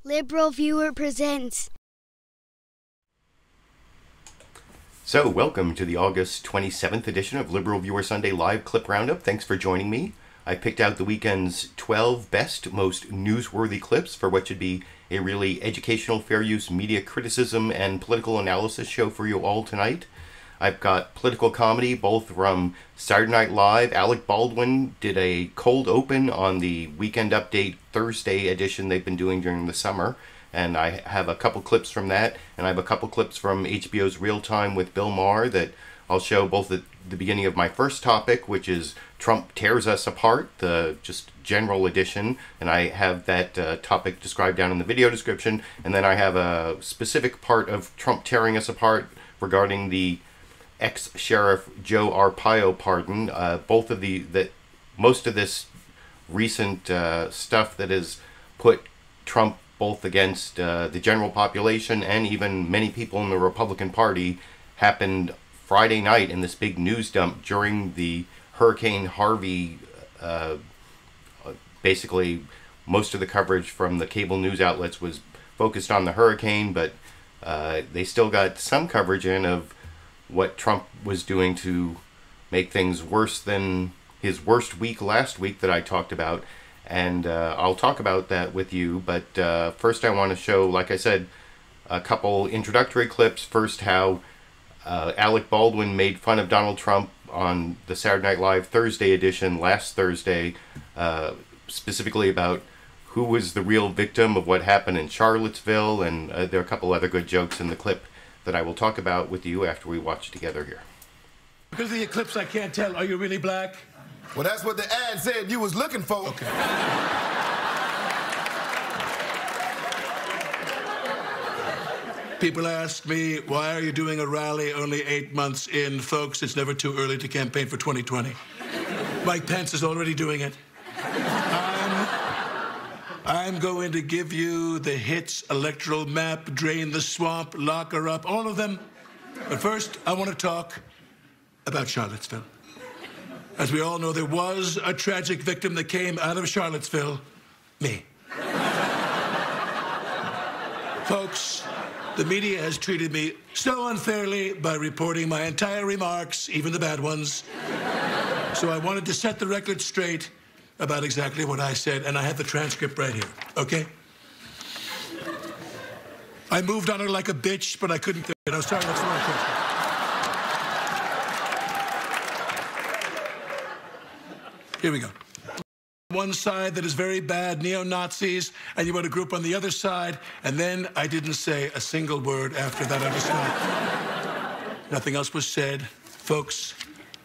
LiberalViewer presents. So, welcome to the August 27th edition of LiberalViewer Sunday Live Clip Roundup. Thanks for joining me. I picked out the weekend's 12 best, most newsworthy clips for what should be a really educational, fair use media criticism and political analysis show for you all tonight. I've got political comedy, both from Saturday Night Live. Alec Baldwin did a cold open on the Weekend Update Thursday edition they've been doing during the summer. And I have a couple clips from that, and I have a couple clips from HBO's Real Time with Bill Maher that I'll show both at the beginning of my first topic, which is Trump Tears Us Apart, the just general edition, and I have that topic described down in the video description, and then I have a specific part of Trump tearing us apart regarding the ex-sheriff Joe Arpaio pardon. Both of most of this recent stuff that has put Trump both against the general population and even many people in the Republican Party happened Friday night in this big news dump during the Hurricane Harvey. Basically, most of the coverage from the cable news outlets was focused on the hurricane, but they still got some coverage in of what Trump was doing to make things worse than his worst week last week that I talked about. And I'll talk about that with you, but first I want to show, like I said, a couple introductory clips. First, how Alec Baldwin made fun of Donald Trump on the Saturday Night Live Thursday edition last Thursday, specifically about who was the real victim of what happened in Charlottesville, and there are a couple other good jokes in the clip that I will talk about with you after we watch together here. Because of the eclipse, I can't tell. Are you really black? Well, that's what the ad said you was looking for. Okay. People ask me, why are you doing a rally only 8 months in? Folks, it's never too early to campaign for 2020. Mike Pence is already doing it. I'm going to give you the hits, electoral map, drain the swamp, lock her up, all of them. But first, I want to talk about Charlottesville. As we all know, there was a tragic victim that came out of Charlottesville, me. Folks, the media has treated me so unfairly by reporting my entire remarks, even the bad ones. So I wanted to set the record straight about exactly what I said, and I have the transcript right here, okay? I moved on her like a bitch, but I couldn't fit it. I'm sorry, that's the wrong question. Here we go. One side that is very bad, neo-Nazis, and you had a group on the other side, and then I didn't say a single word after that. I just stopped. Nothing else was said. Folks,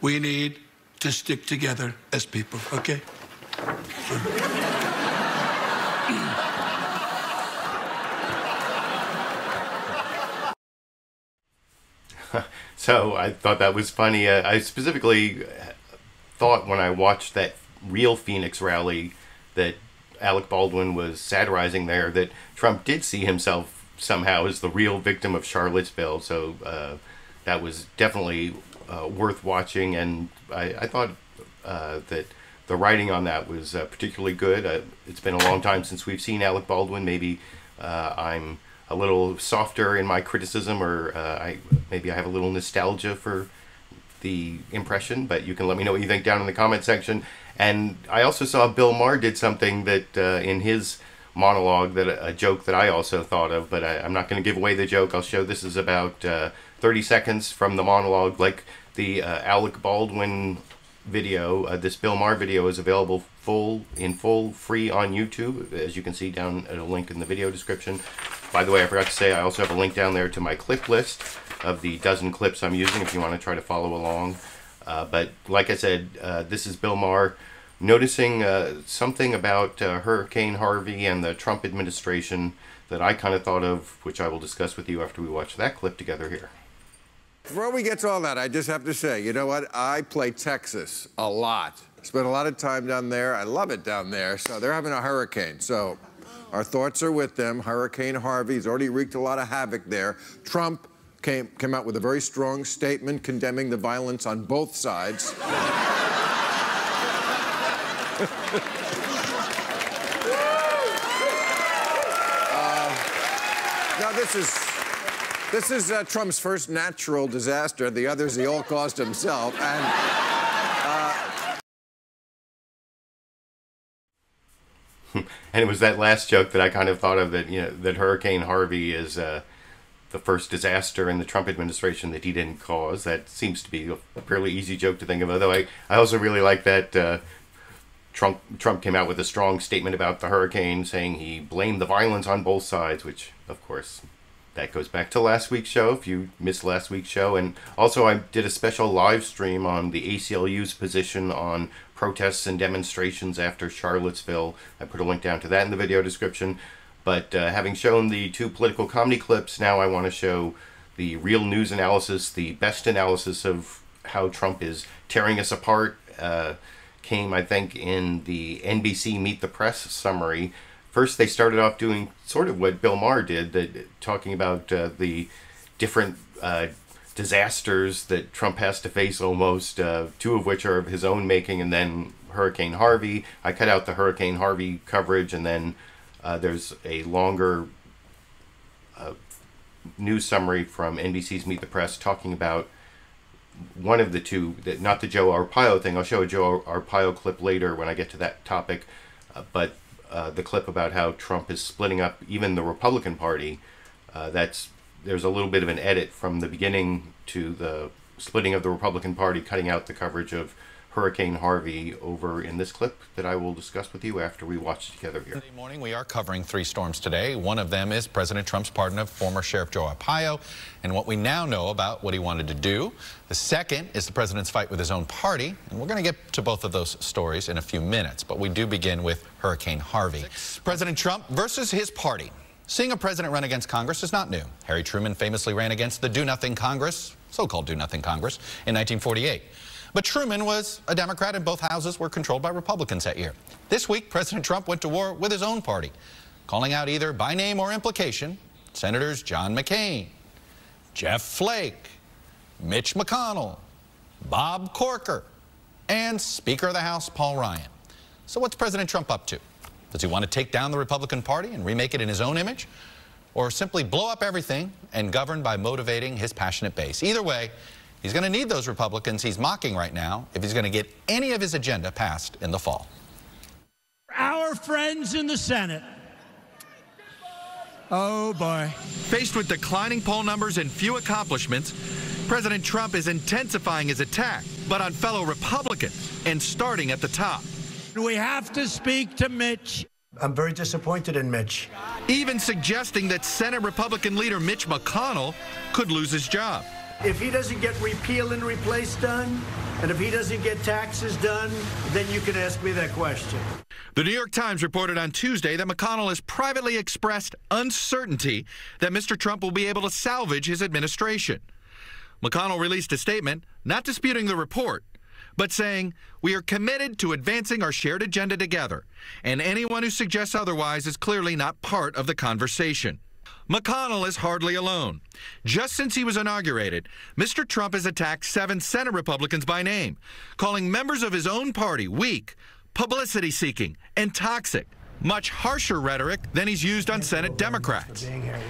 we need to stick together as people, okay? So I thought that was funny. I specifically thought when I watched that real Phoenix rally that Alec Baldwin was satirizing there that Trump did see himself somehow as the real victim of Charlottesville. So that was definitely worth watching, and I thought that the writing on that was particularly good. It's been a long time since we've seen Alec Baldwin. Maybe I'm a little softer in my criticism, or maybe I have a little nostalgia for the impression, but you can let me know what you think down in the comment section. And I also saw Bill Maher did something that in his monologue, that a joke that I also thought of, but I'm not going to give away the joke. I'll show this is about 30 seconds from the monologue. Like the Alec Baldwin video, this Bill Maher video is available in full free on YouTube, as you can see down at a link in the video description. By the way, I forgot to say I also have a link down there to my clip list of the dozen clips I'm using if you want to try to follow along. But like I said, this is Bill Maher noticing something about Hurricane Harvey and the Trump administration that I kind of thought of, which I will discuss with you after we watch that clip together here. Before we get to all that, I just have to say, you know what? I play Texas a lot. Spent a lot of time down there. I love it down there. So they're having a hurricane. So our thoughts are with them. Hurricane Harvey's already wreaked a lot of havoc there. Trump came out with a very strong statement condemning the violence on both sides. this is Trump's first natural disaster. The others he all caused himself. And it was that last joke that I kind of thought of, that, you know, that Hurricane Harvey is the first disaster in the Trump administration that he didn't cause. That seems to be a fairly easy joke to think of. Although I also really like that Trump came out with a strong statement about the hurricane, saying he blamed the violence on both sides, which, of course, that goes back to last week's show, if you missed last week's show. And also I did a special live stream on the ACLU's position on protests and demonstrations after Charlottesville. I put a link down to that in the video description. But having shown the two political comedy clips, now I want to show the real news analysis, the best analysis of how Trump is tearing us apart. Came, I think, in the NBC Meet the Press summary. First, they started off doing sort of what Bill Maher did, talking about the different disasters that Trump has to face, almost, two of which are of his own making, and then Hurricane Harvey. I cut out the Hurricane Harvey coverage, and then there's a longer news summary from NBC's Meet the Press talking about one of the two, not the Joe Arpaio thing. I'll show a Joe Arpaio clip later when I get to that topic, but the clip about how Trump is splitting up even the Republican Party. There's a little bit of an edit from the beginning to the splitting of the Republican Party, cutting out the coverage of Hurricane Harvey over in this clip that I will discuss with you after we watch it together here. Today morning, we are covering three storms today. One of them is President Trump's pardon of former Sheriff Joe Arpaio and what we now know about what he wanted to do. The second is the president's fight with his own party, and we're going to get to both of those stories in a few minutes, but we do begin with Hurricane Harvey. President Trump versus his party. Seeing a president run against Congress is not new. Harry Truman famously ran against the Do-Nothing Congress, so-called Do-Nothing Congress, in 1948. But Truman was a Democrat, and both houses were controlled by Republicans that year. This week, President Trump went to war with his own party, calling out either by name or implication Senators John McCain, Jeff Flake, Mitch McConnell, Bob Corker, and Speaker of the House Paul Ryan. So what's President Trump up to? Does he want to take down the Republican Party and remake it in his own image? Or simply blow up everything and govern by motivating his passionate base? Either way, he's going to need those Republicans he's mocking right now if he's going to get any of his agenda passed in the fall. Our friends in the Senate. Oh, boy. Faced with declining poll numbers and few accomplishments, President Trump is intensifying his attack, but on fellow Republicans and starting at the top. We have to speak to Mitch. I'm very disappointed in Mitch. Even suggesting that Senate Republican leader Mitch McConnell could lose his job. If he doesn't get repeal and replace done, and if he doesn't get taxes done, then you can ask me that question. The New York Times reported on Tuesday that McConnell has privately expressed uncertainty that Mr. Trump will be able to salvage his administration. McConnell released a statement not disputing the report, but saying, "We are committed to advancing our shared agenda together, and anyone who suggests otherwise is clearly not part of the conversation." McConnell is hardly alone. Just since he was inaugurated, Mr. Trump has attacked 7 Senate Republicans by name, calling members of his own party weak, publicity-seeking, and toxic. Much harsher rhetoric than he's used on Senate Democrats.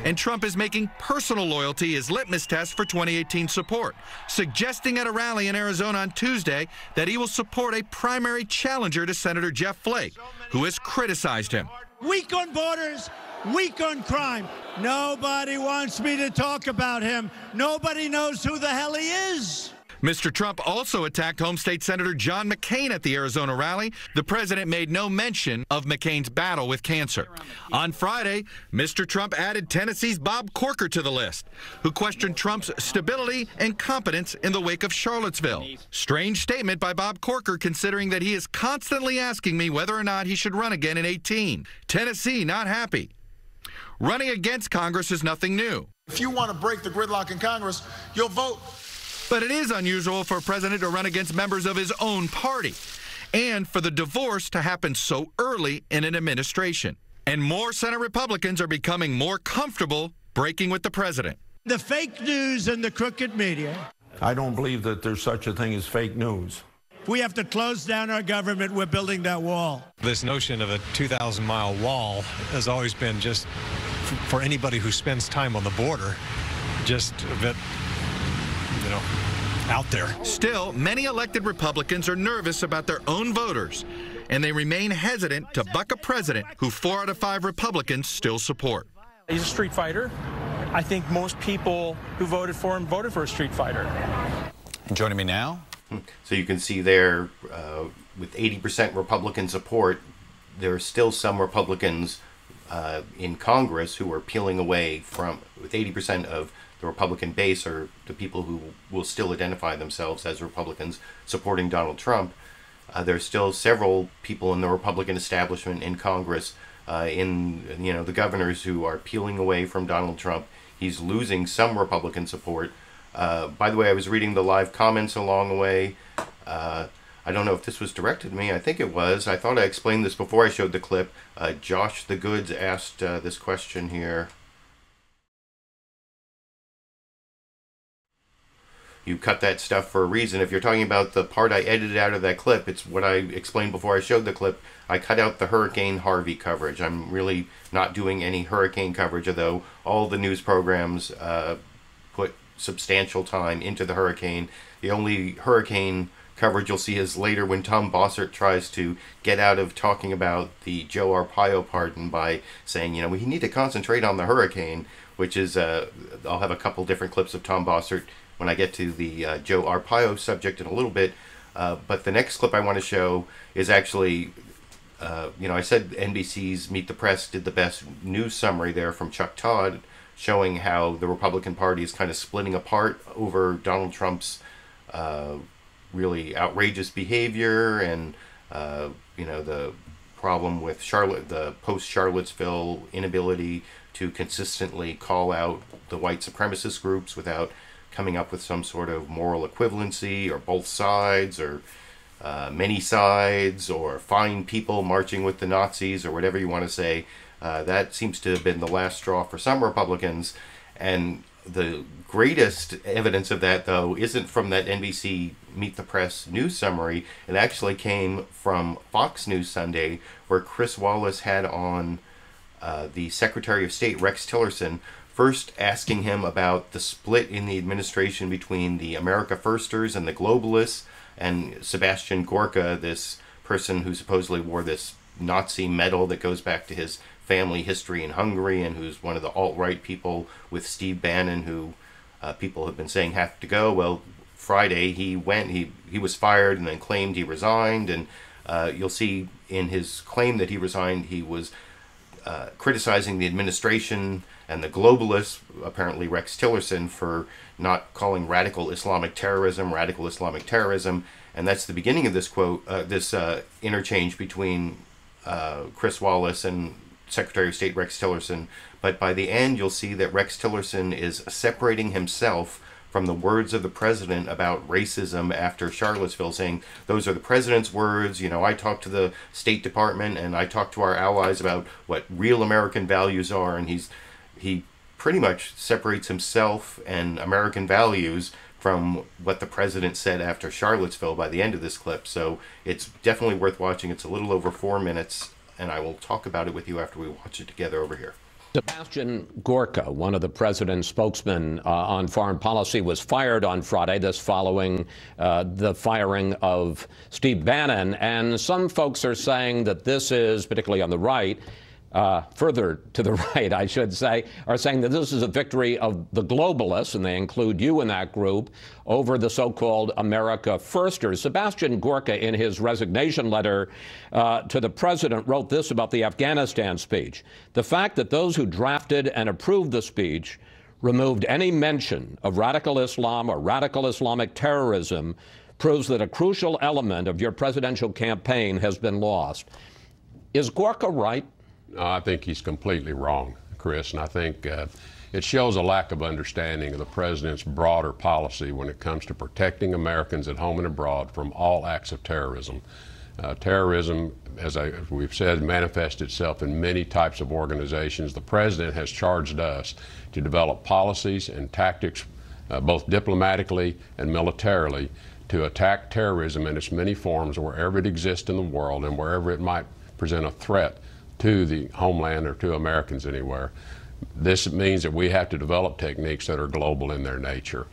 And Trump is making personal loyalty his litmus test for 2018 support, suggesting at a rally in Arizona on Tuesday that he will support a primary challenger to Senator Jeff Flake, who has criticized him. Weak on borders, weak on crime. Nobody wants me to talk about him. Nobody knows who the hell he is. Mr. Trump also attacked home state Senator John McCain at the Arizona rally. The president made no mention of McCain's battle with cancer. On Friday, Mr. Trump added Tennessee's Bob Corker to the list, who questioned Trump's stability and competence in the wake of Charlottesville. Strange statement by Bob Corker, considering that he is constantly asking me whether or not he should run again in 2018. Tennessee not happy. Running against Congress is nothing new. If you want to break the gridlock in Congress, you'll vote. But it is unusual for a president to run against members of his own party, and for the divorce to happen so early in an administration. And more Senate Republicans are becoming more comfortable breaking with the president. The fake news and the crooked media. I don't believe that there's such a thing as fake news. We have to close down our government. We're building that wall. This notion of a 2,000-mile wall has always been just for anybody who spends time on the border, just a bit, you know, out there. Still, many elected Republicans are nervous about their own voters, and they remain hesitant to buck a president who 4 out of 5 Republicans still support. He's a street fighter. I think most people who voted for him voted for a street fighter. And joining me now. So you can see there, with 80% Republican support, there are still some Republicans in Congress who are peeling away from, with 80% of the Republican base are the people who will still identify themselves as Republicans supporting Donald Trump. There's still several people in the Republican establishment in Congress, the governors who are peeling away from Donald Trump. He's losing some Republican support. By the way, I was reading the live comments along the way. I don't know if this was directed to me. I think it was. I thought I explained this before I showed the clip. Josh the Goods asked this question here. You cut that stuff for a reason. If you're talking about the part I edited out of that clip, it's what I explained before I showed the clip. I cut out the Hurricane Harvey coverage. I'm really not doing any hurricane coverage, although all the news programs put substantial time into the hurricane. The only hurricane coverage you'll see is later when Tom Bossert tries to get out of talking about the Joe Arpaio pardon by saying, we need to concentrate on the hurricane, which is, I'll have a couple different clips of Tom Bossert when I get to the Joe Arpaio subject in a little bit. But the next clip I want to show is actually, I said NBC's Meet the Press did the best news summary there from Chuck Todd, showing how the Republican Party is kind of splitting apart over Donald Trump's really outrageous behavior and, the problem with the post-Charlottesville inability to consistently call out the white supremacist groups without coming up with some sort of moral equivalency, or both sides, or many sides, or fine people marching with the Nazis, or whatever you want to say. That seems to have been the last straw for some Republicans. And the greatest evidence of that, though, isn't from that NBC Meet the Press news summary. It actually came from Fox News Sunday, where Chris Wallace had on the Secretary of State, Rex Tillerson, first asking him about the split in the administration between the America Firsters and the globalists, and Sebastian Gorka, this person who supposedly wore this Nazi medal that goes back to his family history in Hungary, and who's one of the alt-right people with Steve Bannon, who people have been saying have to go. Well, Friday he went, he was fired and then claimed he resigned, and you'll see in his claim that he resigned, he was criticizing the administration and the globalists, apparently Rex Tillerson, for not calling radical Islamic terrorism, and that's the beginning of this quote, this interchange between Chris Wallace and Secretary of State Rex Tillerson. But by the end, you'll see that Rex Tillerson is separating himself from the words of the president about racism after Charlottesville, saying those are the president's words. I talked to the State Department and I talked to our allies about what real American values are, and he pretty much separates himself and American values from what the president said after Charlottesville by the end of this clip. So it's definitely worth watching. It's a little over 4 minutes, and I will talk about it with you after we watch it together over here. Sebastian Gorka, one of the president's spokesmen on foreign policy, was fired on Friday, this following the firing of Steve Bannon. And some folks are saying that this is, particularly on the right, further to the right, I should say, are saying that this is a victory of the globalists, and they include you in that group, over the so-called America Firsters. Sebastian Gorka, in his resignation letter to the president, wrote this about the Afghanistan speech: the fact that those who drafted and approved the speech removed any mention of radical Islam or radical Islamic terrorism proves that a crucial element of your presidential campaign has been lost. Is Gorka right? No, I think he's completely wrong, Chris, and I think it shows a lack of understanding of the president's broader policy when it comes to protecting Americans at home and abroad from all acts of terrorism. Terrorism, as we've said, manifests itself in many types of organizations. The president has charged us to develop policies and tactics, both diplomatically and militarily, to attack terrorism in its many forms wherever it exists in the world and wherever it might present a threat to the homeland or to Americans anywhere. This means that we have to develop techniques that are global in their nature.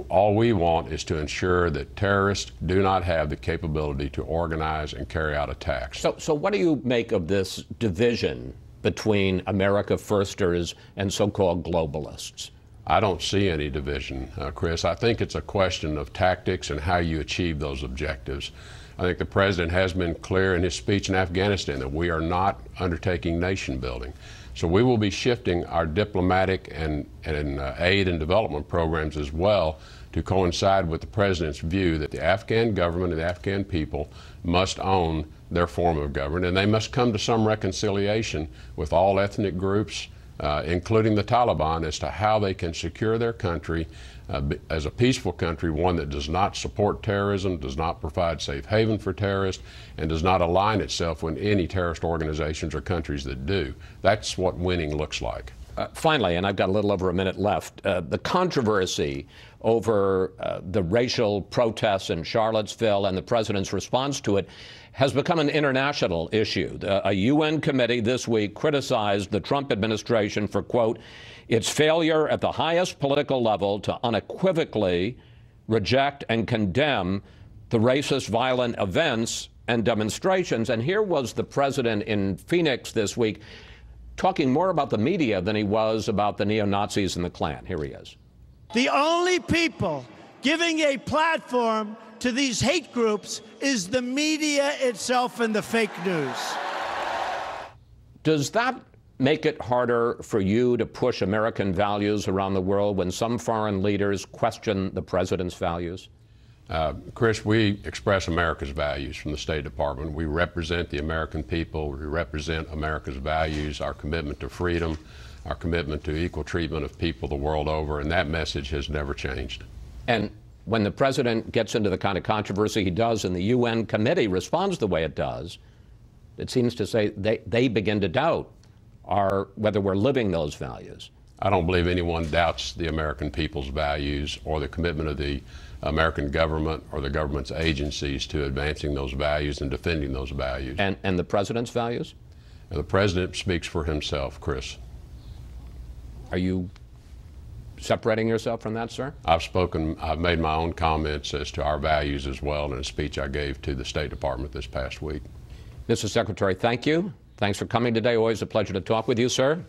All we want is to ensure that terrorists do not have the capability to organize and carry out attacks. So what do you make of this division between America firsters and so-called globalists? I don't see any division, Chris. I think it's a question of tactics and how you achieve those objectives. I think the president has been clear in his speech in Afghanistan that we are not undertaking nation building. So we will be shifting our diplomatic and aid and development programs as well to coincide with the president's view that the Afghan government and the Afghan people must own their form of government, and they must come to some reconciliation with all ethnic groups, including the Taliban, as to how they can secure their country as a peaceful country, one that does not support terrorism, does not provide safe haven for terrorists, and does not align itself with any terrorist organizations or countries that do. That's what winning looks like. Finally, and I've got a little over a minute left, the controversy over the racial protests in Charlottesville and the president's response to it has become an international issue. A UN committee this week criticized the Trump administration for, quote, its failure at the highest political level to unequivocally reject and condemn the racist violent events and demonstrations. And here was the president in Phoenix this week talking more about the media than he was about the neo-Nazis and the Klan. Here he is. The only people giving a platform to these hate groups is the media itself and the fake news. Does that make it harder for you to push American values around the world when some foreign leaders question the president's values? Chris, we express America's values from the State Department. We represent the American people. We represent America's values, our commitment to freedom, our commitment to equal treatment of people the world over, and that message has never changed. And when the president gets into the kind of controversy he does and the UN committee responds the way it does, it seems to say they begin to doubt whether we're living those values. I don't believe anyone doubts the American people's values or the commitment of the American government or the government's agencies to advancing those values and defending those values. And the president's values? The president speaks for himself, Chris. Are you separating yourself from that, sir? I've made my own comments as to our values as well in a speech I gave to the State Department this past week. Mr. Secretary, thank you. Thanks for coming today. Always a pleasure to talk with you, sir.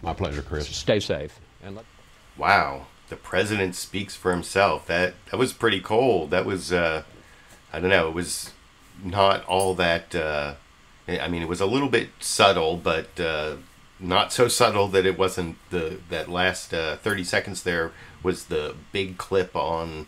My pleasure, Chris. Stay safe. Wow, the president speaks for himself. That was pretty cold. That was, I don't know, it was not all that, I mean, it was a little bit subtle, but not so subtle that it wasn't that last 30 seconds there was the big clip on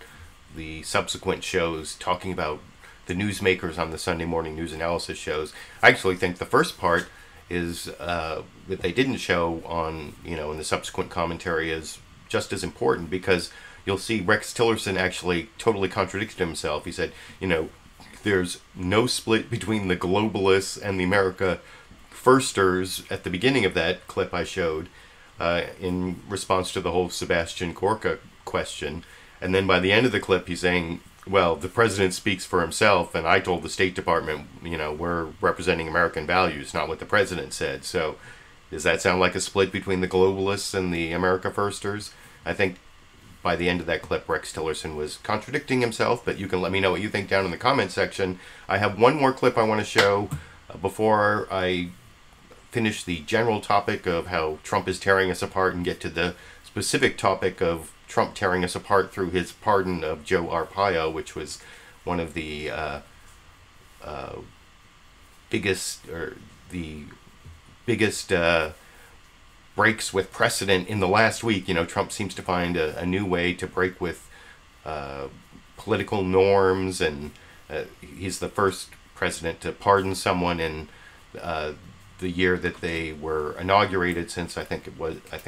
the subsequent shows talking about the newsmakers on the Sunday morning news analysis shows. I actually think the first part is that they didn't show on, in the subsequent commentary is just as important, because you'll see Rex Tillerson actually totally contradicted himself. He said, there's no split between the globalists and the America firsters at the beginning of that clip I showed in response to the whole Sebastian Gorka question. And then by the end of the clip, he's saying, well, the president speaks for himself, and I told the State Department, we're representing American values, not what the president said. So does that sound like a split between the globalists and the America firsters? I think by the end of that clip, Rex Tillerson was contradicting himself, but you can let me know what you think down in the comment section. I have one more clip I want to show before I finish the general topic of how Trump is tearing us apart and get to the specific topic of Trump tearing us apart through his pardon of Joe Arpaio, which was one of the biggest breaks with precedent in the last week. Trump seems to find a new way to break with political norms, and he's the first president to pardon someone in the year that they were inaugurated since, I think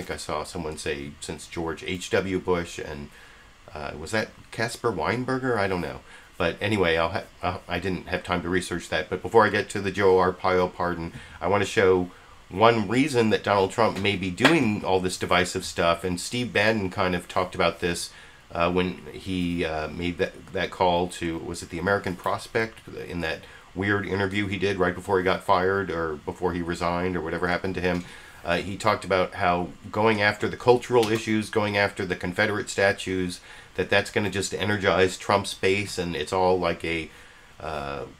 I saw someone say since George H.W. Bush, and was that Caspar Weinberger? I don't know. But anyway, I didn't have time to research that. But before I get to the Joe Arpaio pardon, I want to show one reason that Donald Trump may be doing all this divisive stuff, and Steve Bannon kind of talked about this when he made that call to, was it the American Prospect, in that weird interview he did right before he got fired or before he resigned or whatever happened to him. He talked about how going after the cultural issues, going after the Confederate statues, that's going to just energize Trump's base, and it's all like a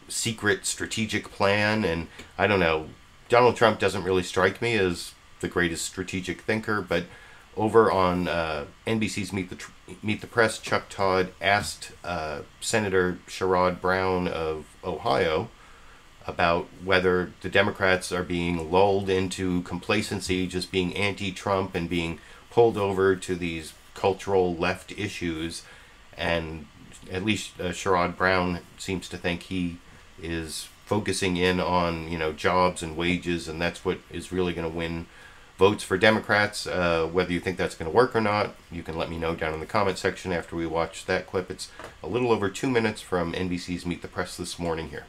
secret strategic plan. And I don't know, Donald Trump doesn't really strike me as the greatest strategic thinker, but over on NBC's Meet the Press, Chuck Todd asked Senator Sherrod Brown of Ohio about whether the Democrats are being lulled into complacency, just being anti-Trump and being pulled over to these cultural left issues. And at least Sherrod Brown seems to think he is focusing in on, jobs and wages, and that's what is really going to win votes for Democrats. Whether you think that's going to work or not, you can let me know down in the comment section after we watch that clip. It's a little over 2 minutes from NBC's Meet the Press this morning here.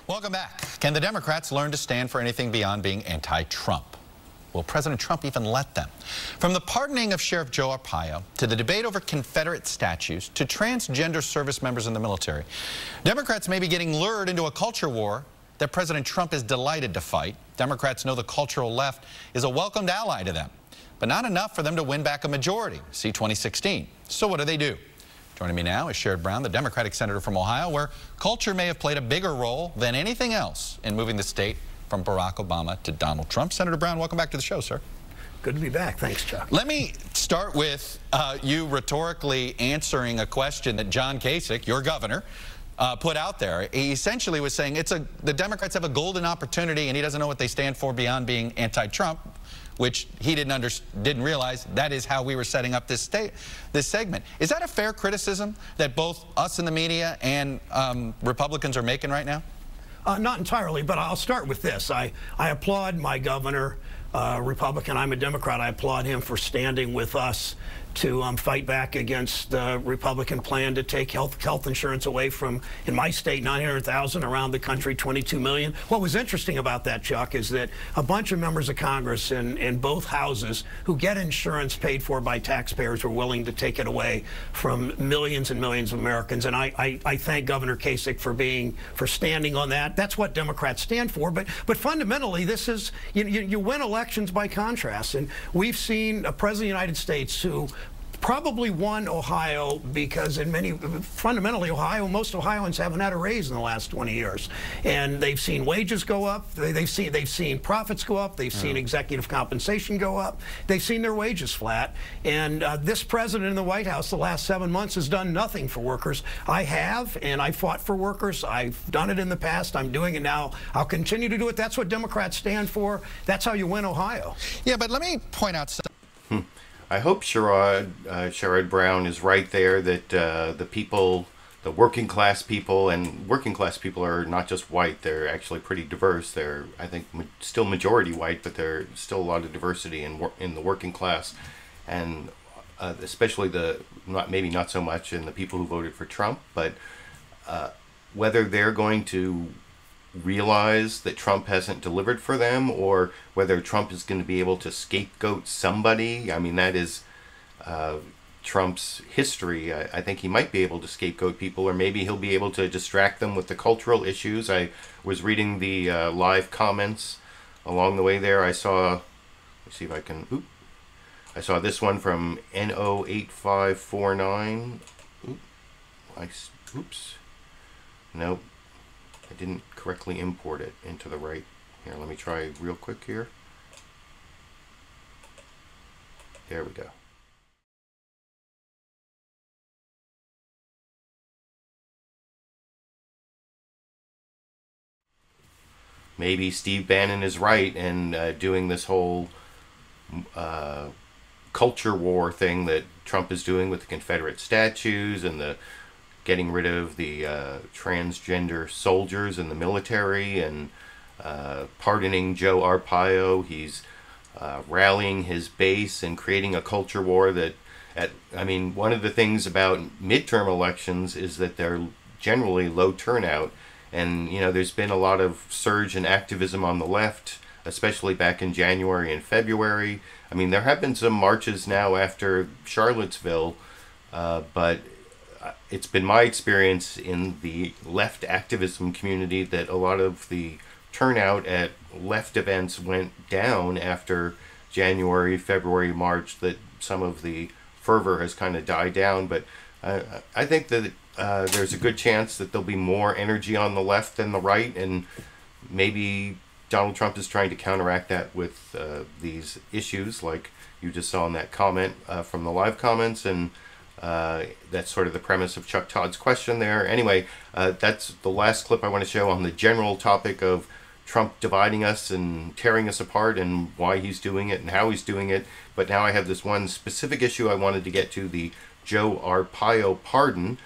Welcome back. Can the Democrats learn to stand for anything beyond being anti-Trump? Will President Trump even let them? From the pardoning of Sheriff Joe Arpaio, to the debate over Confederate statues, to transgender service members in the military, Democrats may be getting lured into a culture war that President Trump is delighted to fight. Democrats know the cultural left is a welcomed ally to them, but not enough for them to win back a majority. See 2016. So what do? Joining me now is Sherrod Brown, the Democratic senator from Ohio, where culture may have played a bigger role than anything else in moving the state from Barack Obama to Donald Trump. Senator Brown, welcome back to the show, sir. Good to be back. Thanks, Chuck. Let me start with you rhetorically answering a question that John Kasich, your governor, put out there. He essentially was saying the Democrats have a golden opportunity, and he doesn't know what they stand for beyond being anti-Trump, which he didn't realize that is how we were setting up this segment. Is that a fair criticism that both us in the media and Republicans are making right now? Not entirely, but I'll start with this. I applaud my governor, Republican. I'm a Democrat. I applaud him for standing with us to fight back against the Republican plan to take health insurance away from, in my state, 900,000, around the country, 22 million. What was interesting about that, Chuck, is that a bunch of members of Congress in both houses who get insurance paid for by taxpayers were willing to take it away from millions and millions of Americans. And I thank Governor Kasich for standing on that. That's what Democrats stand for. But fundamentally, this is, you win elections by contrast. And we've seen a president of the United States who probably won Ohio because fundamentally most Ohioans haven't had a raise in the last 20 years. And they've seen wages go up, they've seen profits go up, they've seen executive compensation go up, they've seen their wages flat. And this president in the White House the last 7 months has done nothing for workers. I have, and I fought for workers. I've done it in the past. I'm doing it now. I'll continue to do it. That's what Democrats stand for. That's how you win Ohio. Yeah, but let me point out something. I hope Sherrod Brown is right there, that the working class people, and working class people are not just white, they're actually pretty diverse. They're, I think, still majority white, but there's still a lot of diversity in the working class, and especially maybe not so much in the people who voted for Trump, but whether they're going to realize that Trump hasn't delivered for them, or whether Trump is going to be able to scapegoat somebody. I mean, that is Trump's history. I think he might be able to scapegoat people, or maybe he'll be able to distract them with the cultural issues. I was reading the live comments along the way there. I saw, let's see if I can, I saw this one from NO8549. Oops. Nope. I didn't correctly import it into the right. Here, let me try real quick here. There we go. Maybe Steve Bannon is right, and doing this whole culture war thing that Trump is doing with the Confederate statues and the getting rid of the transgender soldiers in the military, and pardoning Joe Arpaio. He's rallying his base and creating a culture war that, I mean, one of the things about midterm elections is that they're generally low turnout. And, there's been a lot of surge in activism on the left, especially back in January and February. I mean, there have been some marches now after Charlottesville, but it's been my experience in the left activism community that a lot of the turnout at left events went down after January, February, March, that some of the fervor has kind of died down. But I think that there's a good chance that there'll be more energy on the left than the right, and maybe Donald Trump is trying to counteract that with these issues, like you just saw in that comment from the live comments, and that's sort of the premise of Chuck Todd's question there. Anyway, that's the last clip I want to show on the general topic of Trump dividing us and tearing us apart, and why he's doing it and how he's doing it. But now I have this one specific issue I wanted to get to, the Joe Arpaio pardon,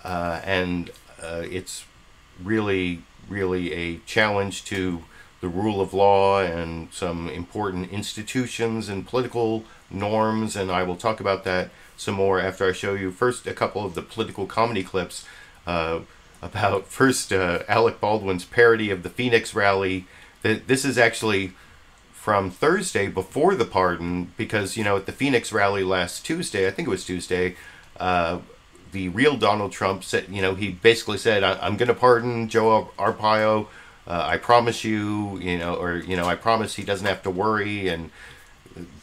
and it's really a challenge to the rule of law and some important institutions and political norms, and I will talk about that some more after I show you first a couple of the political comedy clips about first Alec Baldwin's parody of the Phoenix rally. This is actually from Thursday before the pardon, because, you know, at the Phoenix rally last Tuesday, I think it was Tuesday, the real Donald Trump said, you know, he basically said, I'm going to pardon Joe Arpaio. I promise you, I promise he doesn't have to worry. And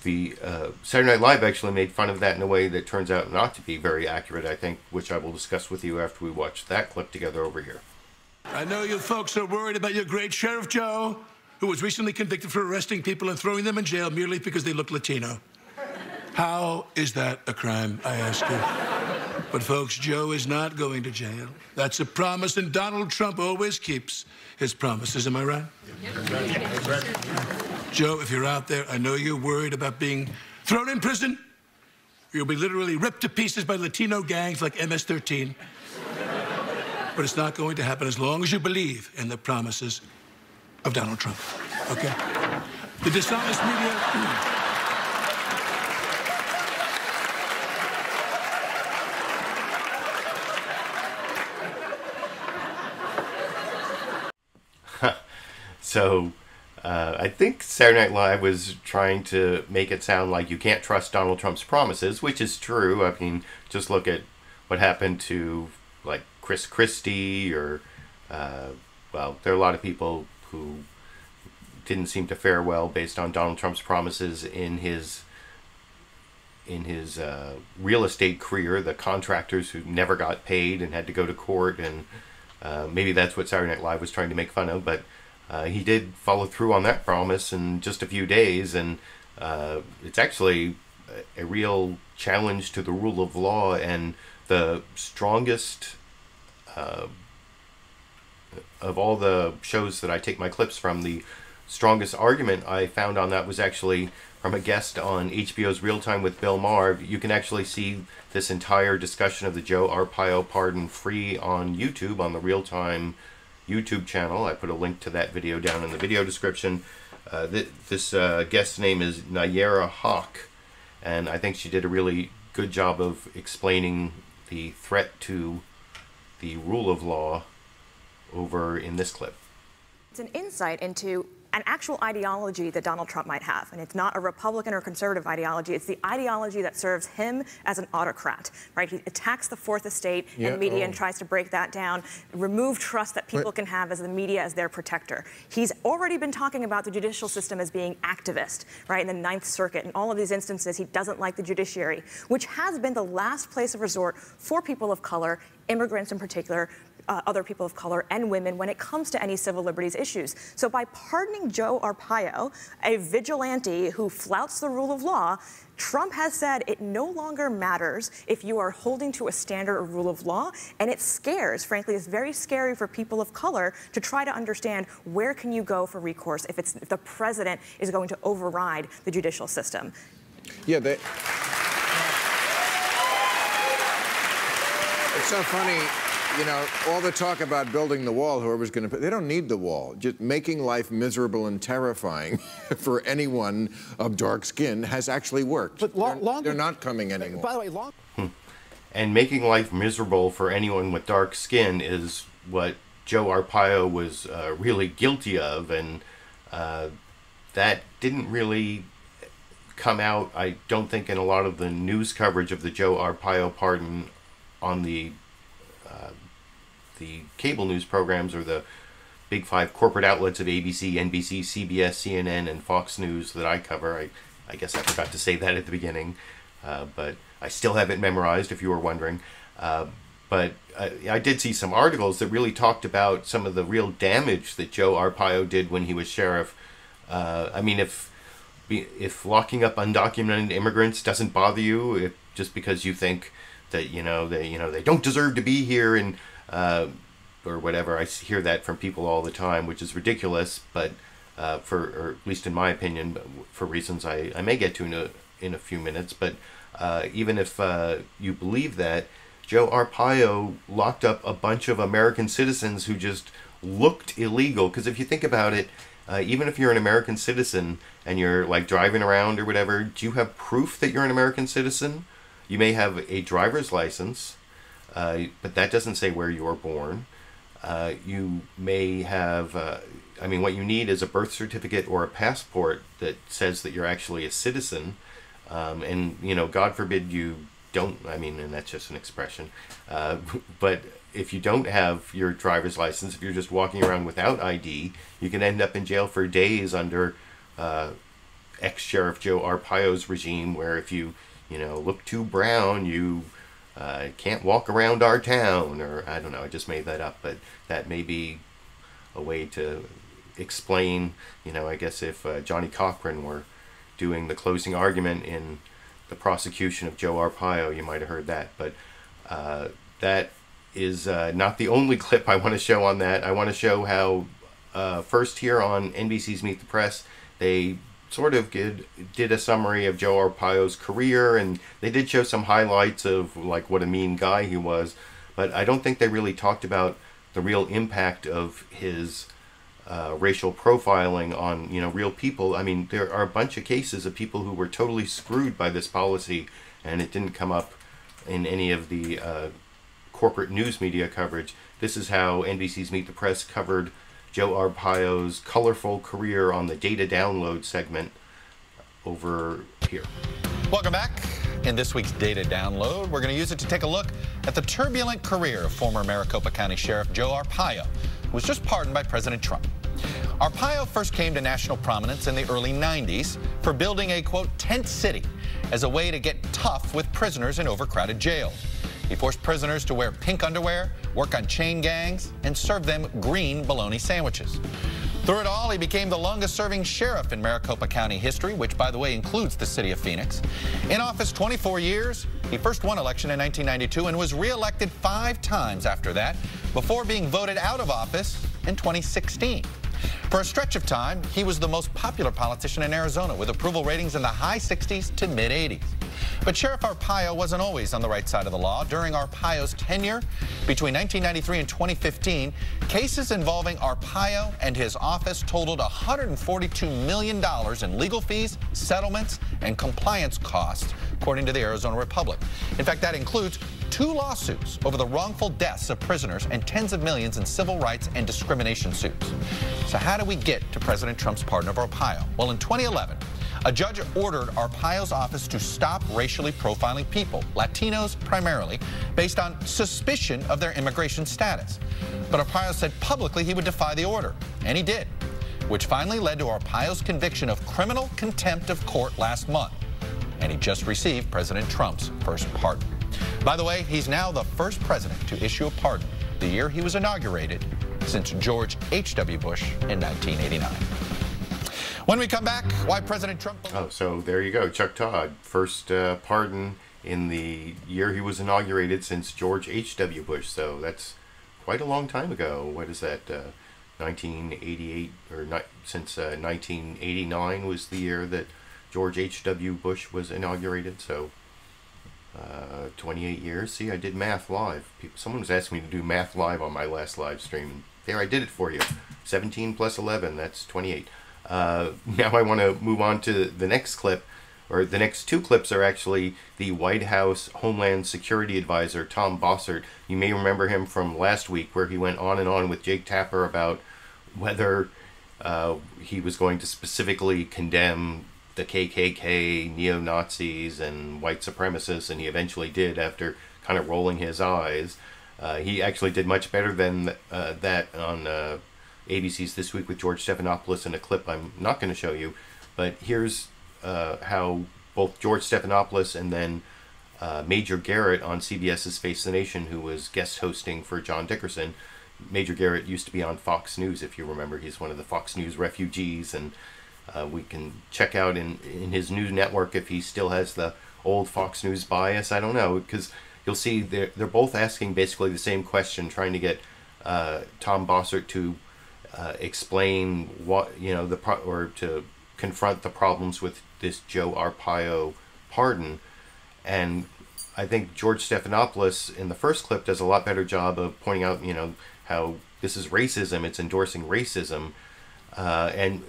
the Saturday Night Live actually made fun of that in a way that turns out not to be very accurate, I think, which I will discuss with you after we watch that clip together over here. I know you folks are worried about your great Sheriff Joe, who was recently convicted for arresting people and throwing them in jail merely because they look Latino. How is that a crime, I ask you? But folks, Joe is not going to jail. That's a promise, and Donald Trump always keeps his promises. Am I right? Joe, if you're out there, I know you're worried about being thrown in prison. You'll be literally ripped to pieces by Latino gangs like MS-13. But it's not going to happen as long as you believe in the promises of Donald Trump, okay? The dishonest media... So, I think Saturday Night Live was trying to make it sound like you can't trust Donald Trump's promises, which is true. I mean, just look at what happened to, like, Chris Christie, or, well, there are a lot of people who didn't seem to fare well based on Donald Trump's promises in his real estate career, the contractors who never got paid and had to go to court, and maybe that's what Saturday Night Live was trying to make fun of, but he did follow through on that promise in just a few days, and it's actually a real challenge to the rule of law, and the strongest of all the shows that I take my clips from, the strongest argument I found on that was actually from a guest on HBO's Real Time with Bill Maher. You can actually see this entire discussion of the Joe Arpaio pardon free on YouTube, on the Real Time YouTube channel. I put a link to that video down in the video description. This guest's name is Nayera Hawk, and I think she did a really good job of explaining the threat to the rule of law over in this clip. It's an insight into an actual ideology that Donald Trump might have. And it's not a Republican or conservative ideology. It's the ideology that serves him as an autocrat, right? He attacks the fourth estate and media and tries to break that down, remove trust that people can have as the media as their protector. He's already been talking about the judicial system as being activist, right? In the Ninth Circuit, in all of these instances, he doesn't like the judiciary, which has been the last place of resort for people of color, immigrants in particular, other people of color and women when it comes to any civil liberties issues. So by pardoning Joe Arpaio, a vigilante who flouts the rule of law, Trump has said it no longer matters if you are holding to a standard or rule of law, and it scares, frankly, it's very scary for people of color to try to understand where can you go for recourse if the president is going to override the judicial system. Yeah, it's so funny. You know, all the talk about building the wall, whoever's going to... They don't need the wall. Just making life miserable and terrifying for anyone of dark skin has actually worked. But they're not coming anymore. By the way, And making life miserable for anyone with dark skin is what Joe Arpaio was really guilty of, and that didn't really come out, I don't think, in a lot of the news coverage of the Joe Arpaio pardon on the cable news programs or the big five corporate outlets of ABC, NBC, CBS, CNN, and Fox News that I cover. I guess I forgot to say that at the beginning, but I still have it memorized if you were wondering. But I did see some articles that really talked about some of the real damage that Joe Arpaio did when he was sheriff. I mean, if locking up undocumented immigrants doesn't bother you, just because you think that they don't deserve to be here and or whatever, I hear that from people all the time, which is ridiculous. But or at least in my opinion, for reasons I may get to in a few minutes. But even if you believe that, Joe Arpaio locked up a bunch of American citizens who just looked illegal. Because if you think about it, even if you're an American citizen and you're like driving around or whatever, do you have proof that you're an American citizen? You may have a driver's license, but that doesn't say where you were born. You may have, I mean, what you need is a birth certificate or a passport that says that you're actually a citizen. And, God forbid you don't, I mean, and that's just an expression, but if you don't have your driver's license, if you're just walking around without ID, you can end up in jail for days under ex-Sheriff Joe Arpaio's regime, where if you look too brown, you can't walk around our town, or I don't know, I just made that up, but that may be a way to explain, I guess if Johnny Cochran were doing the closing argument in the prosecution of Joe Arpaio, you might have heard that. But that is not the only clip I want to show on that. I want to show how first here on NBC's Meet the Press, they sort of did a summary of Joe Arpaio's career, and they did show some highlights of like what a mean guy he was, but I don't think they really talked about the real impact of his racial profiling on real people. I mean, there are a bunch of cases of people who were totally screwed by this policy, and it didn't come up in any of the corporate news media coverage. This is how NBC's Meet the Press covered Joe Arpaio's colorful career on the data download segment over here. Welcome back. In this week's Data Download, we're going to use it to take a look at the turbulent career of former Maricopa County Sheriff Joe Arpaio, who was just pardoned by President Trump. Arpaio first came to national prominence in the early 90s for building a, quote, tent city as a way to get tough with prisoners in overcrowded jails. He forced prisoners to wear pink underwear, work on chain gangs, and serve them green bologna sandwiches. Through it all, he became the longest-serving sheriff in Maricopa County history, which, by the way, includes the city of Phoenix. In office 24 years, he first won election in 1992 and was re-elected 5 times after that, before being voted out of office in 2016. For a stretch of time, he was the most popular politician in Arizona, with approval ratings in the high 60s to mid-80s. But Sheriff Arpaio wasn't always on the right side of the law. During Arpaio's tenure, between 1993 and 2015, cases involving Arpaio and his office totaled $142 million in legal fees, settlements, and compliance costs, according to the Arizona Republic. In fact, that includes 2 lawsuits over the wrongful deaths of prisoners and tens of millions in civil rights and discrimination suits. So how do we get to President Trump's pardon of Arpaio? Well, in 2011, a judge ordered Arpaio's office to stop racially profiling people, Latinos primarily, based on suspicion of their immigration status. But Arpaio said publicly he would defy the order, and he did, which finally led to Arpaio's conviction of criminal contempt of court last month. And he just received President Trump's first pardon. By the way, he's now the first president to issue a pardon the year he was inaugurated since George H.W. Bush in 1989. When we come back, why President Trump... Oh, so there you go. Chuck Todd, first pardon in the year he was inaugurated since George H.W. Bush. So that's quite a long time ago. What is that? 1988, or not, since 1989 was the year that George H.W. Bush was inaugurated. So 28 years. See, I did math live. Someone was asking me to do math live on my last live stream. There, I did it for you. 17 plus 11, that's 28. Now I want to move on to the next clip, or the next 2 clips are actually the White House Homeland Security Advisor, Tom Bossert. You may remember him from last week, where he went on and on with Jake Tapper about whether he was going to specifically condemn the KKK, neo-Nazis, and white supremacists, and he eventually did after kind of rolling his eyes. He actually did much better than that on ABC's This Week with George Stephanopoulos in a clip I'm not going to show you, but here's how both George Stephanopoulos and then Major Garrett on CBS's Face the Nation, who was guest hosting for John Dickerson. Major Garrett used to be on Fox News, if you remember. He's one of the Fox News refugees, and we can check out in his new network if he still has the old Fox News bias. I don't know, because you'll see they're both asking basically the same question, trying to get Tom Bossert to explain what, or to confront the problems with this Joe Arpaio pardon. And I think George Stephanopoulos in the first clip does a lot better job of pointing out, how this is racism, it's endorsing racism. And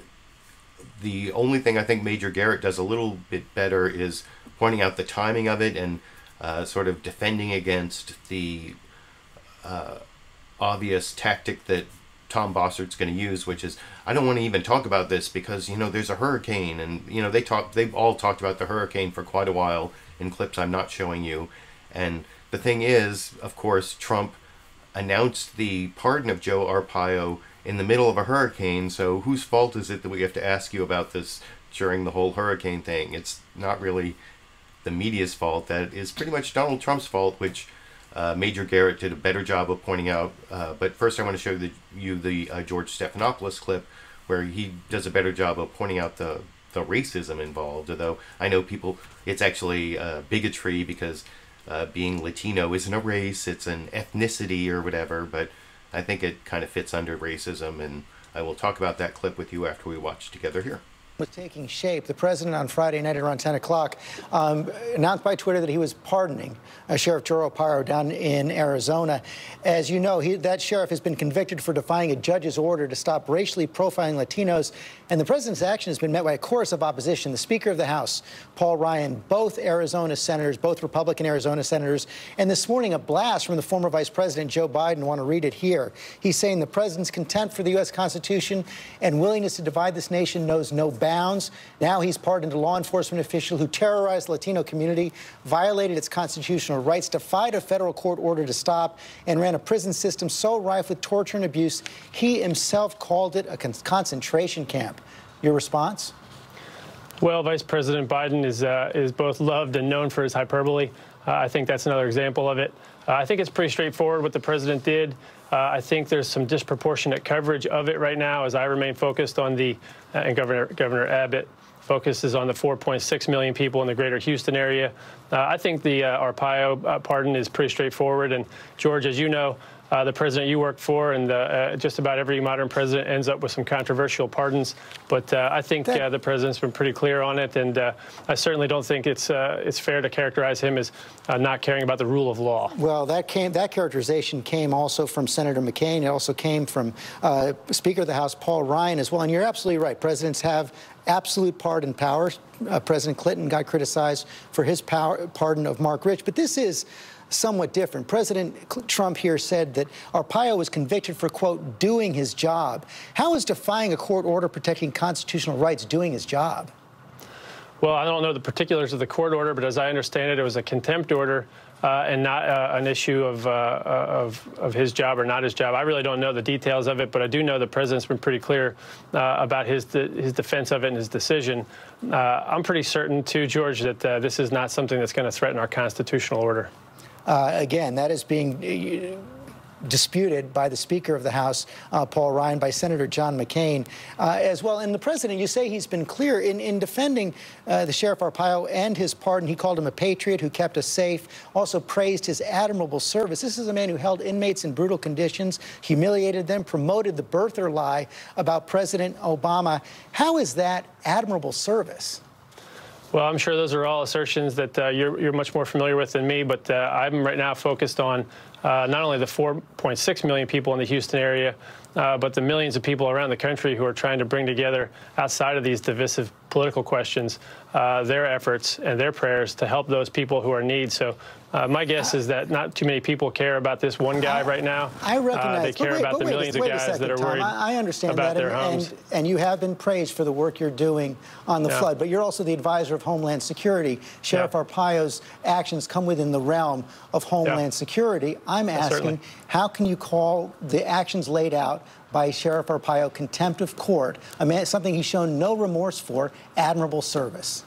the only thing I think Major Garrett does a little bit better is pointing out the timing of it and sort of defending against the obvious tactic that Tom Bossert's going to use, which is, I don't want to even talk about this because, there's a hurricane, and, they've all talked about the hurricane for quite a while in clips I'm not showing you. And the thing is, of course, Trump announced the pardon of Joe Arpaio in the middle of a hurricane, so whose fault is it that we have to ask you about this during the whole hurricane thing? It's not really the media's fault. That is pretty much Donald Trump's fault, which Major Garrett did a better job of pointing out. But first I want to show you the George Stephanopoulos clip, where he does a better job of pointing out the racism involved, although I know people, it's actually bigotry because being Latino isn't a race, it's an ethnicity or whatever, but I think it kind of fits under racism, and I will talk about that clip with you after we watch together here. Was taking shape. The president on Friday night at around 10 o'clock announced by Twitter that he was pardoning Sheriff Joe Arpaio down in Arizona. As you know, that sheriff has been convicted for defying a judge's order to stop racially profiling Latinos, and the president's action has been met by a chorus of opposition. The Speaker of the House, Paul Ryan, both Arizona senators, both Republican Arizona senators, and this morning a blast from the former Vice President Joe Biden. I want to read it here. He's saying the president's contempt for the U.S. Constitution and willingness to divide this nation knows no bounds. Now he's pardoned a law enforcement official who terrorized the Latino community, violated its constitutional rights, defied a federal court order to stop, and ran a prison system so rife with torture and abuse, he himself called it a concentration camp. Your response? Well, Vice President Biden is both loved and known for his hyperbole. I think that's another example of it. I think it's pretty straightforward what the president did. I think there's some disproportionate coverage of it right now as I remain focused on and Governor Abbott focuses on the 4.6 million people in the greater Houston area. I think the Arpaio pardon is pretty straightforward. And George, as you know, the president you worked for and just about every modern president ends up with some controversial pardons. But I think the president's been pretty clear on it, and I certainly don't think it's fair to characterize him as not caring about the rule of law. Well, that characterization came also from Senator McCain. It also came from Speaker of the House Paul Ryan as well. And you're absolutely right. Presidents have absolute pardon power. President Clinton got criticized for his pardon of Mark Rich, but this is somewhat different. President Trump here said that Arpaio was convicted for, quote, doing his job. How is defying a court order protecting constitutional rights doing his job? Well, I don't know the particulars of the court order, but as I understand it, it was a contempt order and not an issue of his job or not his job. I really don't know the details of it, but I do know the president's been pretty clear about his defense of it and his decision. I'm pretty certain, too, George, that this is not something that's going to threaten our constitutional order. Again, that is being disputed by the Speaker of the House, Paul Ryan, by Senator John McCain as well. And the president, you say he's been clear in defending the Sheriff Arpaio and his pardon. He called him a patriot who kept us safe, also praised his admirable service. This is a man who held inmates in brutal conditions, humiliated them, promoted the birther lie about President Obama. How is that admirable service? Well, I'm sure those are all assertions that you're much more familiar with than me, but I'm right now focused on not only the 4.6 million people in the Houston area, but the millions of people around the country who are trying to bring together, outside of these divisive political questions, their efforts and their prayers to help those people who are in need. So my guess is that not too many people care about this one guy right now. I recognize. They care about the millions of guys that are worried about their homes. And you have been praised for the work you're doing on the flood, but you're also the advisor of Homeland Security. Sheriff Arpaio's actions come within the realm of Homeland Security. I'm asking, how can you call the actions laid out by Sheriff Arpaio contempt of court, something he's shown no remorse for, admirable service?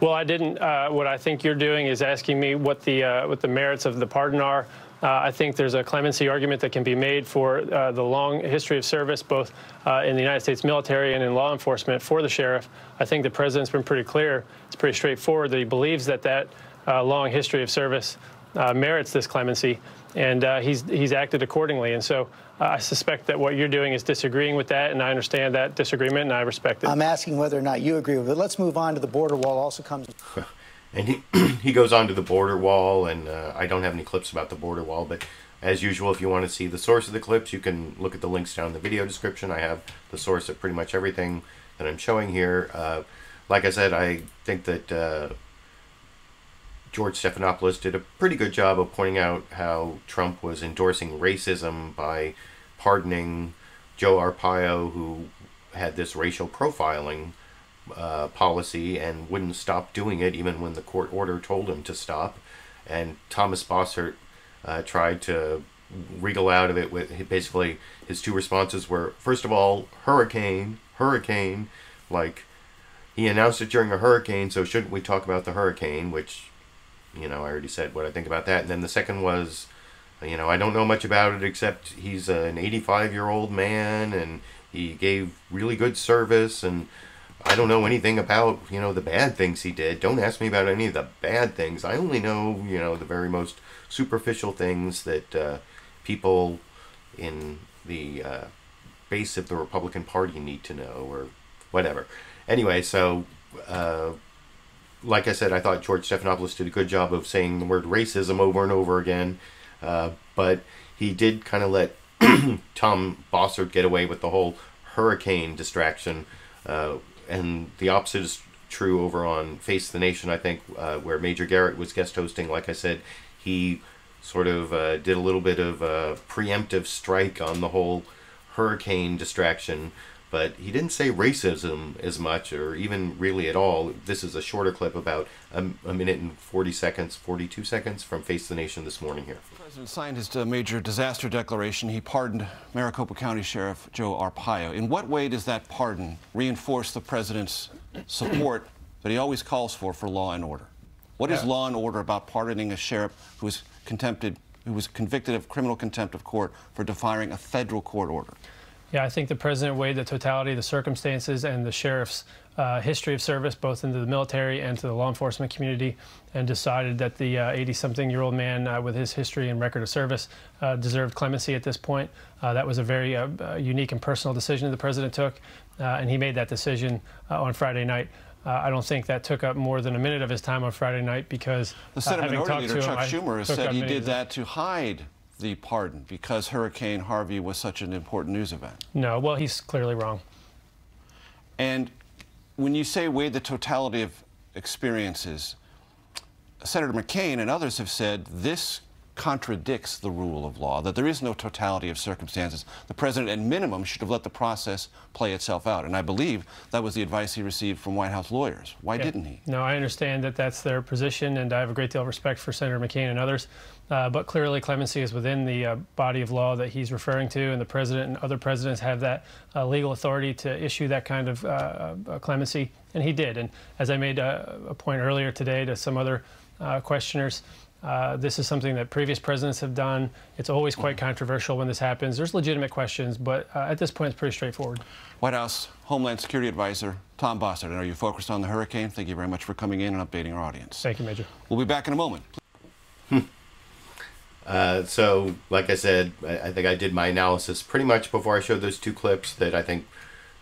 Well, I didn't. What I think you're doing is asking me what the merits of the pardon are. I think there's a clemency argument that can be made for the long history of service, both in the United States military and in law enforcement for the sheriff. I think the president's been pretty clear. It's pretty straightforward that he believes that long history of service merits this clemency, and he's acted accordingly. And so I suspect that what you're doing is disagreeing with that, and I understand that disagreement, and I respect it. I'm asking whether or not you agree with it. Let's move on to the border wall. Also comes. And he goes on to the border wall, and I don't have any clips about the border wall, but as usual, if you want to see the source of the clips, you can look at the links down in the video description. I have the source of pretty much everything that I'm showing here. Like I said, I think that George Stephanopoulos did a pretty good job of pointing out how Trump was endorsing racism by pardoning Joe Arpaio, who had this racial profiling policy and wouldn't stop doing it even when the court order told him to stop. And Thomas Bossert tried to wriggle out of it with basically his two responses were, first of all, hurricane, like he announced it during a hurricane, so shouldn't we talk about the hurricane, which, you know, I already said what I think about that. And then the second was, you know, I don't know much about it except he's an 85-year-old man and he gave really good service, and I don't know anything about, you know, the bad things he did. Don't ask me about any of the bad things. I only know, you know, the very most superficial things that people in the base of the Republican Party need to know, or whatever. Anyway, so like I said, I thought George Stephanopoulos did a good job of saying the word racism over and over again, but he did kind of let Tom Bossert get away with the whole hurricane distraction. And the opposite is true over on Face the Nation, I think, where Major Garrett was guest hosting. Like I said, he sort of did a little bit of a preemptive strike on the whole hurricane distraction, but he didn't say racism as much, or even really at all. This is a shorter clip, about a minute and 42 seconds from Face the Nation this morning here. The president signed his major disaster declaration. He pardoned Maricopa County Sheriff Joe Arpaio. In what way does that pardon reinforce the president's support that he always calls for law and order? What is law and order about pardoning a sheriff who was convicted of criminal contempt of court for defying a federal court order? Yeah, I think the president weighed the totality of the circumstances and the sheriff's history of service, both into the military and to the law enforcement community, and decided that the 80-something-year-old man with his history and record of service deserved clemency at this point. That was a very unique and personal decision the president took, and he made that decision on Friday night. I don't think that took up more than a minute of his time on Friday night, because the Senate Minority Leader Chuck Schumer has said he did that to hide the pardon because Hurricane Harvey was such an important news event. No, well, he's clearly wrong. And when you say weigh the totality of experiences, Senator McCain and others have said this contradicts the rule of law, that there is no totality of circumstances. The president, at minimum, should have let the process play itself out. And I believe that was the advice he received from White House lawyers. Why didn't he? No, I understand that that's their position, and I have a great deal of respect for Senator McCain and others. But clearly, clemency is within the body of law that he's referring to, and the president and other presidents have that legal authority to issue that kind of clemency, and he did. And as I made a point earlier today to some other questioners, this is something that previous presidents have done. It's always quite controversial when this happens. There's legitimate questions, but at this point, it's pretty straightforward. White House Homeland Security Advisor Tom Bossert, are you focused on the hurricane? Thank you very much for coming in and updating our audience. Thank you, Major. We'll be back in a moment. So, like I said, I think I did my analysis pretty much before I showed those two clips, that I think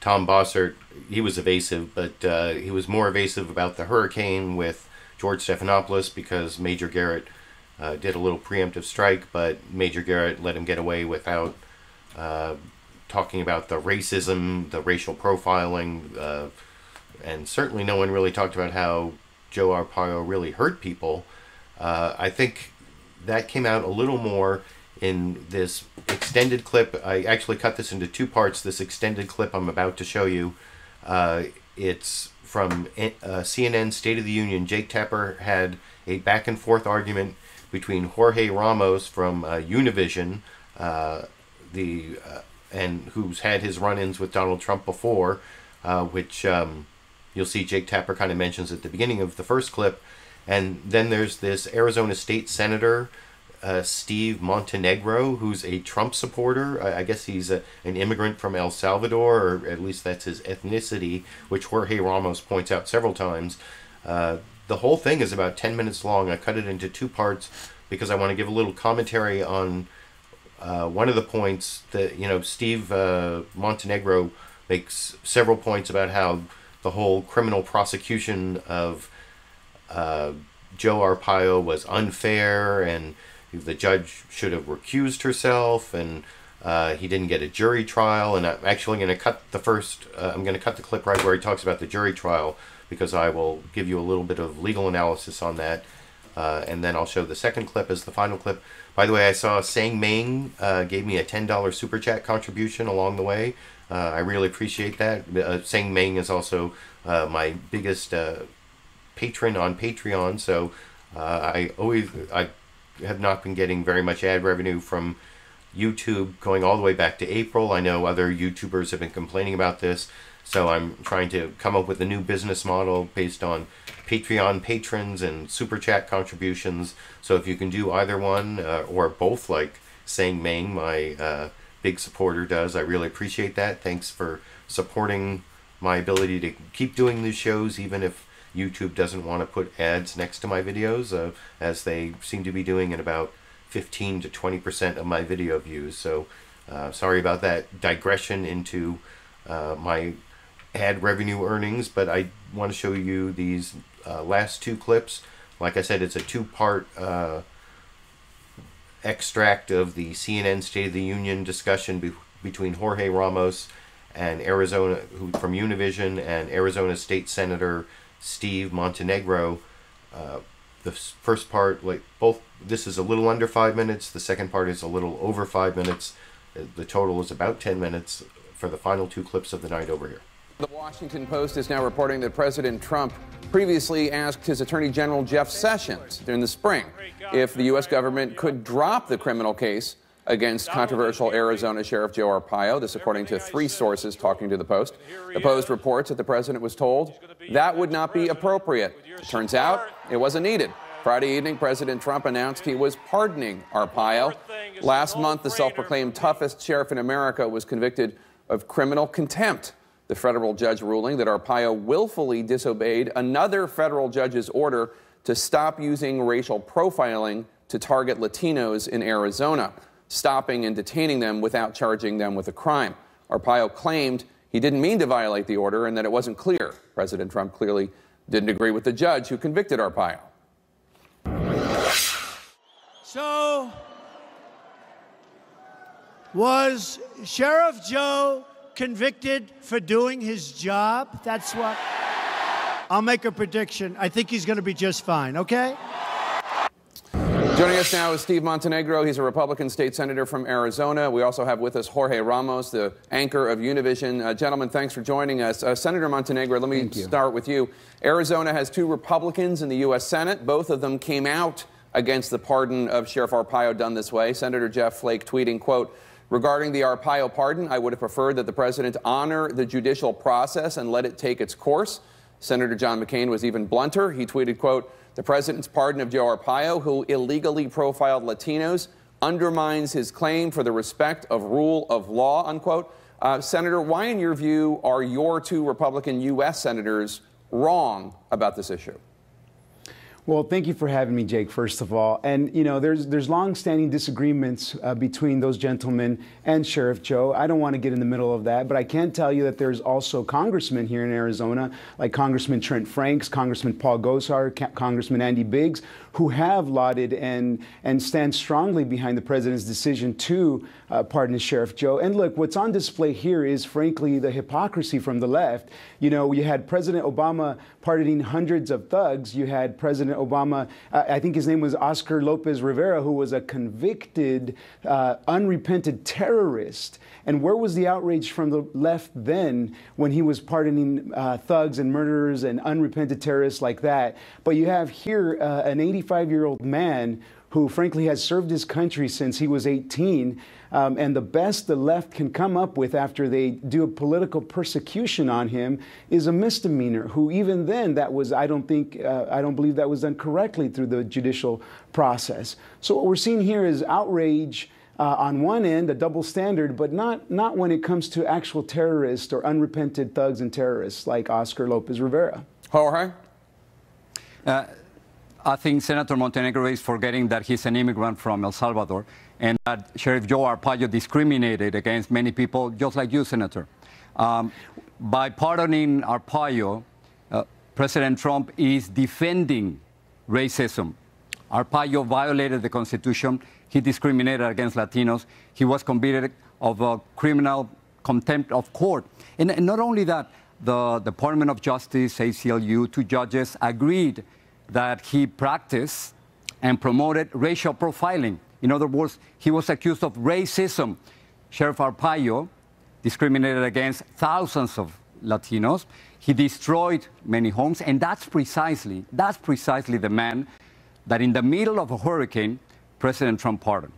Tom Bossert, he was evasive, but he was more evasive about the hurricane with George Stephanopoulos, because Major Garrett did a little preemptive strike, but Major Garrett let him get away without talking about the racism, the racial profiling, and certainly no one really talked about how Joe Arpaio really hurt people. I think that came out a little more in this extended clip. I actually cut this into two parts. This extended clip I'm about to show you, it's from CNN State of the Union. Jake Tapper had a back and forth argument between Jorge Ramos from Univision, and who's had his run-ins with Donald Trump before, which you'll see Jake Tapper kind of mentions at the beginning of the first clip. And then there's this Arizona State Senator, Steve Montenegro, who's a Trump supporter. I guess he's an immigrant from El Salvador, or at least that's his ethnicity, which Jorge Ramos points out several times. The whole thing is about 10 minutes long. I cut it into 2 parts because I want to give a little commentary on one of the points that, Steve Montenegro makes several points about how the whole criminal prosecution of Joe Arpaio was unfair, and the judge should have recused herself, and he didn't get a jury trial. And I'm actually going to cut I'm going to cut the clip right where he talks about the jury trial, because I will give you a little bit of legal analysis on that. And then I'll show the second clip as the final clip. By the way, I saw Sang Ming gave me a $10 super chat contribution along the way. I really appreciate that. Sang Ming is also my biggest patron on Patreon, so I have not been getting very much ad revenue from YouTube going all the way back to April. I know other YouTubers have been complaining about this, so I'm trying to come up with a new business model based on Patreon patrons and super chat contributions. So if you can do either one or both, like Sang Ming, my big supporter, does, I really appreciate that. Thanks for supporting my ability to keep doing these shows, even if YouTube doesn't want to put ads next to my videos, as they seem to be doing in about 15 to 20% of my video views. So sorry about that digression into my ad revenue earnings, but I want to show you these last 2 clips. Like I said, it's a 2-part extract of the CNN State of the Union discussion between Jorge Ramos and Arizona, from Univision, and Arizona State Senator Steve Montenegro. The first part, this is a little under 5 minutes. The second part is a little over 5 minutes. The total is about 10 minutes for the final 2 clips of the night over here. The Washington Post is now reporting that President Trump previously asked his Attorney General Jeff Sessions during the spring if the U.S. government could drop the criminal case against controversial Arizona Sheriff Joe Arpaio. This according to 3 sources talking to the Post. The Post reports that the president was told that would not be appropriate. It turns out it wasn't needed. Friday evening, President Trump announced he was pardoning Arpaio. Last month, the self-proclaimed toughest sheriff in America was convicted of criminal contempt. The federal judge ruling that Arpaio willfully disobeyed another federal judge's order to stop using racial profiling to target Latinos in Arizona, stopping and detaining them without charging them with a crime. Arpaio claimed he didn't mean to violate the order and that it wasn't clear. President Trump clearly didn't agree with the judge who convicted Arpaio. So, was Sheriff Joe convicted for doing his job? That's what. I'll make a prediction. I think he's going to be just fine, okay? Joining us now is Steve Montenegro. He's a Republican state senator from Arizona. We also have with us Jorge Ramos, the anchor of Univision. Gentlemen, thanks for joining us. Senator Montenegro, let me start with you. Arizona has 2 Republicans in the U.S. Senate. Both of them came out against the pardon of Sheriff Arpaio done this way. Senator Jeff Flake tweeting, quote, "Regarding the Arpaio pardon, I would have preferred that the president honor the judicial process and let it take its course." Senator John McCain was even blunter. He tweeted, quote, "The president's pardon of Joe Arpaio, who illegally profiled Latinos, undermines his claim for the respect of rule of law," unquote. Senator, why, in your view, are your 2 Republican U.S. senators wrong about this issue? Well, thank you for having me, Jake, first of all. And, there's long-standing disagreements between those gentlemen and Sheriff Joe. I don't want to get in the middle of that, but I can tell you that there's also congressmen here in Arizona, like Congressman Trent Franks, Congressman Paul Gosar, Congressman Andy Biggs, who have lauded and stand strongly behind the president's decision to pardon Sheriff Joe. And look, what's on display here is, frankly, the hypocrisy from the left. You had President Obama pardoning hundreds of thugs. You had President Obama, I think his name was Oscar Lopez Rivera, who was a convicted, unrepented terrorist. And where was the outrage from the left then when he was pardoning thugs and murderers and unrepented terrorists like that? But you have here an 85-year-old man who frankly has served his country since he was 18. And the best the left can come up with after they do a political persecution on him is a misdemeanor, who even then that was, I don't believe that was done correctly through the judicial process. So what we're seeing here is outrage on one end, a double standard, but not when it comes to actual terrorists or unrepented thugs and terrorists like Oscar Lopez Rivera. Jorge? I think Senator Montenegro is forgetting that he's an immigrant from El Salvador and that Sheriff Joe Arpaio discriminated against many people, just like you, Senator. By pardoning Arpaio, President Trump is defending racism. Arpaio violated the Constitution. He discriminated against Latinos. He was convicted of a criminal contempt of court. And not only that, the Department of Justice, ACLU, 2 judges agreed that he practiced and promoted racial profiling. In other words, he was accused of racism. Sheriff Arpaio discriminated against thousands of Latinos. He destroyed many homes, and that's precisely the man that in the middle of a hurricane, President Trump pardoned.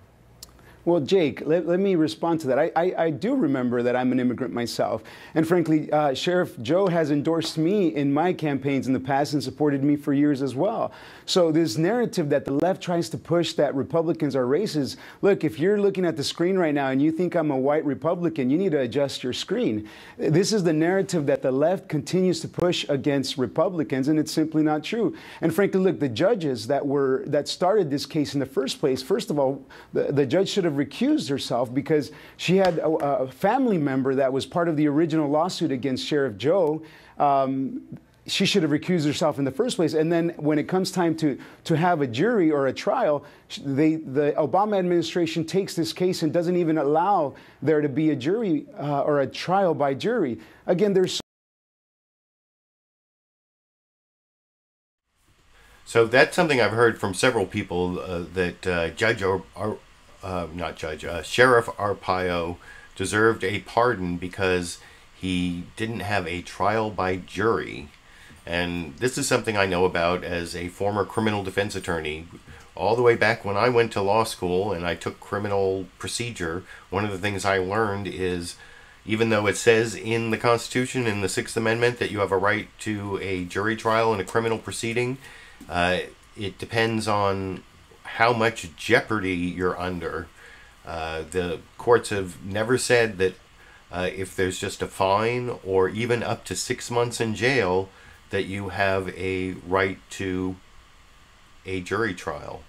Well, Jake, let me respond to that. I do remember that I'm an immigrant myself. And frankly, Sheriff Joe has endorsed me in my campaigns in the past and supported me for years as well. So this narrative that the left tries to push that Republicans are racist, look, if you're looking at the screen right now and you think I'm a white Republican, you need to adjust your screen. This is the narrative that the left continues to push against Republicans, and it's simply not true. And frankly, look, the judges that started this case in the first place, first of all, the judge should have recused herself because she had a family member that was part of the original lawsuit against Sheriff Joe. She should have recused herself in the first place. And then when it comes time to have a jury or a trial, the Obama administration takes this case and doesn't even allow there to be a jury or a trial by jury. Again, there's So that's something I've heard from several people that Sheriff Arpaio deserved a pardon because he didn't have a trial by jury. And this is something I know about as a former criminal defense attorney. All the way back when I went to law school and I took criminal procedure, one of the things I learned is even though it says in the Constitution, in the 6th Amendment, that you have a right to a jury trial in a criminal proceeding, it depends on how much jeopardy you're under. The courts have never said that if there's just a fine or even up to 6 months in jail, that you have a right to a jury trial.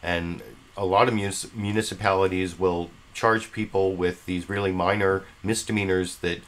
And a lot of municipalities will charge people with these really minor misdemeanors that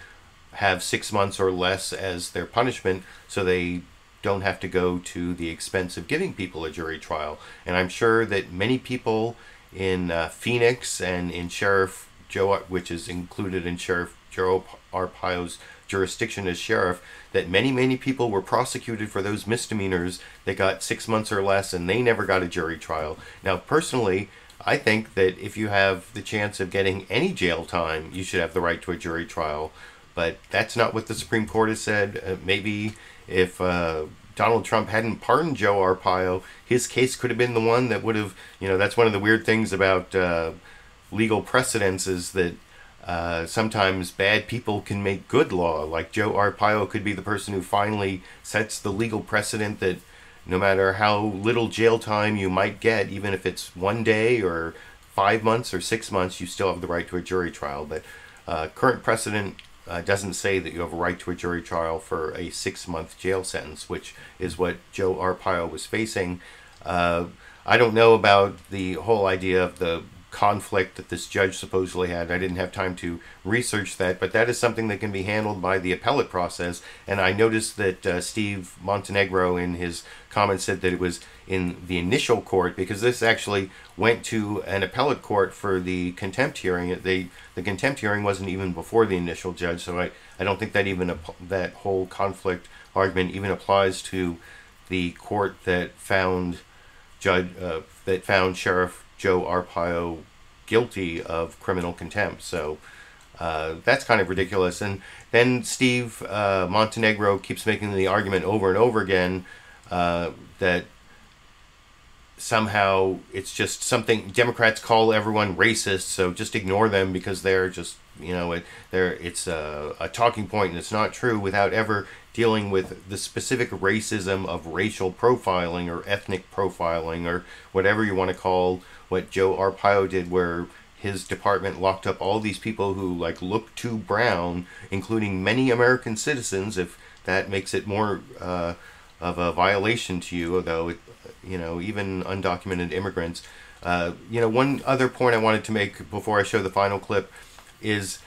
have 6 months or less as their punishment, so they don't have to go to the expense of giving people a jury trial. And I'm sure that many people in Phoenix and in Sheriff Joe, which is included in Sheriff Joe Arpaio's jurisdiction as sheriff, that many people were prosecuted for those misdemeanors. They got 6 months or less and they never got a jury trial. Now, personally, I think that if you have the chance of getting any jail time, you should have the right to a jury trial. But that's not what the Supreme Court has said. Maybe if Donald Trump hadn't pardoned Joe Arpaio, his case could have been the one that would have, that's one of the weird things about legal precedents is that sometimes bad people can make good law. Like Joe Arpaio could be the person who finally sets the legal precedent that no matter how little jail time you might get, even if it's 1 day or 5 months or 6 months, you still have the right to a jury trial. But current precedent doesn't say that you have a right to a jury trial for a 6-month jail sentence, which is what Joe Arpaio was facing. I don't know about the whole idea of the conflict that this judge supposedly had. I didn't have time to research that, but that is something that can be handled by the appellate process. And I noticed that Steve Montenegro in his comments said that it was in the initial court, because this actually went to an appellate court for the contempt hearing. The contempt hearing wasn't even before the initial judge, so I don't think that even that whole conflict argument even applies to the court that found Sheriff Joe Arpaio guilty of criminal contempt. So that's kind of ridiculous. And then Steve Montenegro keeps making the argument over and over again that somehow it's just something Democrats call everyone racist, so just ignore them because they're just, it's a talking point and it's not true, without ever dealing with the specific racism of racial profiling or ethnic profiling or whatever you want to call what Joe Arpaio did, where his department locked up all these people who look too brown, including many American citizens, if that makes it more of a violation to you, although even undocumented immigrants. One other point I wanted to make before I show the final clip is,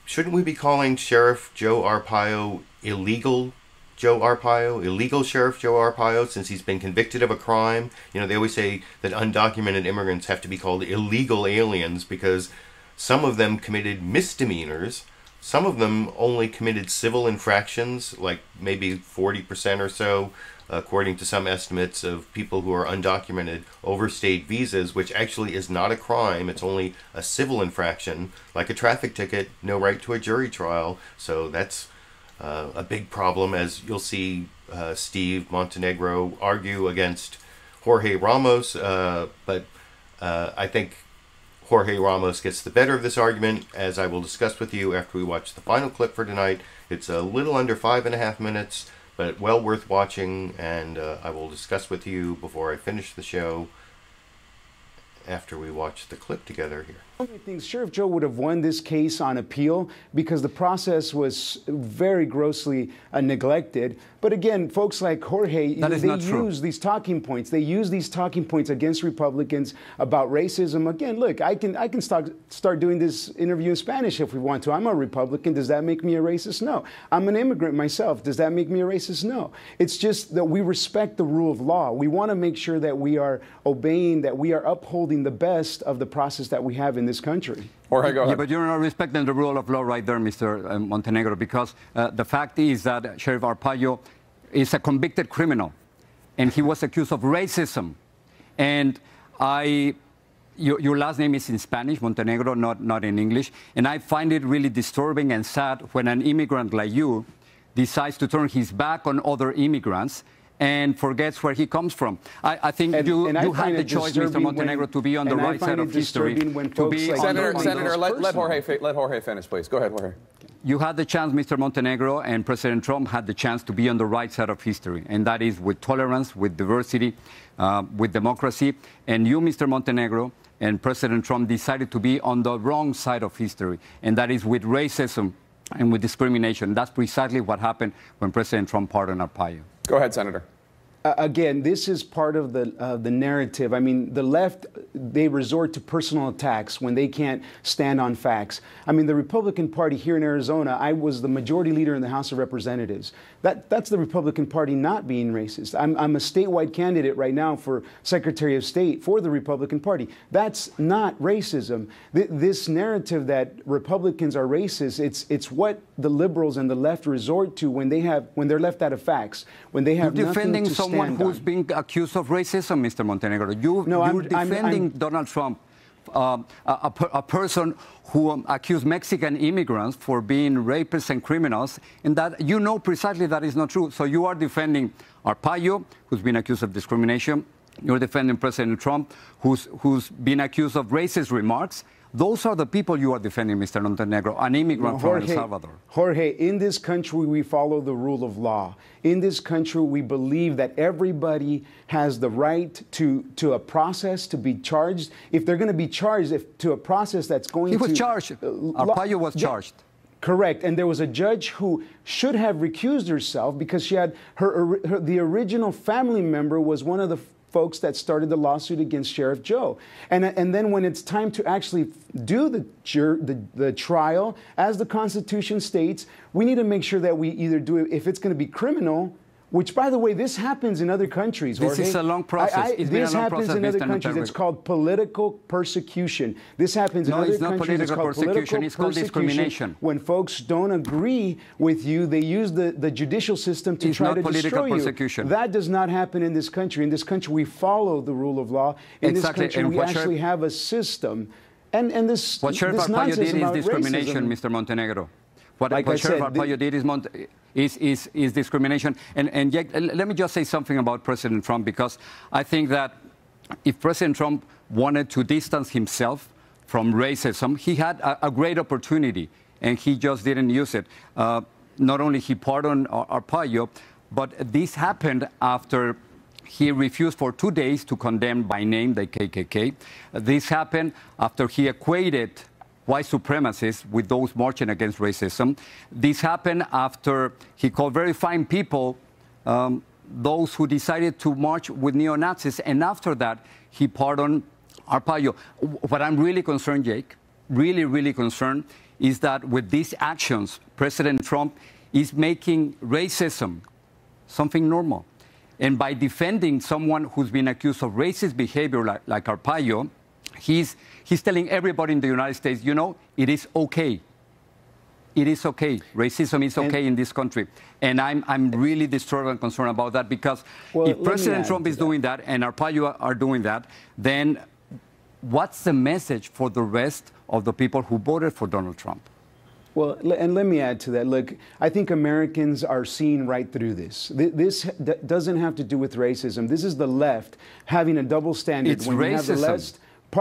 shouldn't we be calling Sheriff Joe Arpaio illegal Sheriff Joe Arpaio, since he's been convicted of a crime? They always say that undocumented immigrants have to be called illegal aliens because some of them committed misdemeanors. Some of them only committed civil infractions, like maybe 40% or so, according to some estimates, of people who are undocumented overstayed visas, which actually is not a crime. It's only a civil infraction, like a traffic ticket, no right to a jury trial. So that's a big problem, as you'll see Steve Montenegro argue against Jorge Ramos. But I think Jorge Ramos gets the better of this argument, as I will discuss with you after we watch the final clip for tonight. It's a little under 5.5 minutes, but well worth watching, and I will discuss with you before I finish the show after we watch the clip together here. I think Sheriff Joe would have won this case on appeal because the process was very grossly neglected. But again, folks like Jorge, they use these talking points. They use these talking points against Republicans about racism. Again, look, I can start doing this interview in Spanish if we want to. I'm a Republican. Does that make me a racist? No. I'm an immigrant myself. Does that make me a racist? No. It's just that we respect the rule of law. We want to make sure that we are obeying, that we are upholding the best of the process that we have in this country. Jorge, go ahead. Yeah, but you're not respecting the rule of law right there, Mr. Montenegro, because the fact is that Sheriff Arpaio is a convicted criminal, and he was accused of racism. And your last name is in Spanish, Montenegro, not in English, and I find it really disturbing and sad when an immigrant like you decides to turn his back on other immigrants and forgets where he comes from. I think you had the choice, Mr. Montenegro, to be on the right side of history. Senator, let Jorge finish, please. Go ahead, Jorge. You had the chance, Mr. Montenegro, and President Trump had the chance to be on the right side of history, and that is with tolerance, with diversity, with democracy. And you, Mr. Montenegro, and President Trump decided to be on the wrong side of history, and that is with racism and with discrimination. That's precisely what happened when President Trump pardoned Arpaio. Go ahead, Senator. Again, this is part of the narrative. I mean, the left, they resort to personal attacks when they can't stand on facts. I mean, the Republican Party here in Arizona, I was the majority leader in the House of Representatives. That's the Republican Party not being racist. I'm a statewide candidate right now for Secretary of State for the Republican Party. That's not racism. This narrative that Republicans are racist, it's what the liberals and the left resort to when they're left out of facts, when they have nothing to stand on. Who's being accused of racism, Mr. Montenegro. You're defending Donald Trump, a person who accused Mexican immigrants for being rapists and criminals, and that you know precisely that is not true. So you are defending Arpaio, who's been accused of discrimination. You're defending President Trump, who's been accused of racist remarks. Those are the people you are defending, Mr. Montenegro, an immigrant from El Salvador. Jorge, in this country, we follow the rule of law. In this country, we believe that everybody has the right to a process, to be charged. If they're going to be charged to a process that's going to... He was charged. Arpaio was charged. Correct. And there was a judge who should have recused herself because she had the original family member was one of the folks that started the lawsuit against Sheriff Joe. And then when it's time to actually do the trial, as the Constitution states, we need to make sure that we either do it, if it's going to be criminal, which, by the way, this happens in other countries. This is a long process. This happens in other countries. It's called political persecution. This happens in other countries. No, it's not political persecution. It's called discrimination. When folks don't agree with you, they use the judicial system to try to destroy you. That does not happen in this country. In this country, we follow the rule of law. In this country, we actually have a system. And this what Sheriff Arpaio did is discrimination, Mr. Montenegro. What Sheriff Arpaio did is discrimination. And yet, let me just say something about President Trump, because I think that if President Trump wanted to distance himself from racism, he had a great opportunity, and he just didn't use it. Not only he pardoned Arpaio, but this happened after he refused for 2 days to condemn by name the KKK. This happened after he equated white supremacists with those marching against racism. This happened after he called very fine people those who decided to march with neo-Nazis, and after that, he pardoned Arpaio. What I'm really concerned, Jake, really concerned, is that with these actions, President Trump is making racism something normal. And by defending someone who's been accused of racist behavior like Arpaio, he's telling everybody in the United States, you know, it is okay. It is okay. Racism is okay in this country. And I'm really disturbed and concerned about that, because if President Trump is doing that and Arpaio are doing that, then what's the message for the rest of the people who voted for Donald Trump? Well, and let me add to that. Look, I think Americans are seeing right through this. This doesn't have to do with racism. This is the left having a double standard. It's racism. You have the left,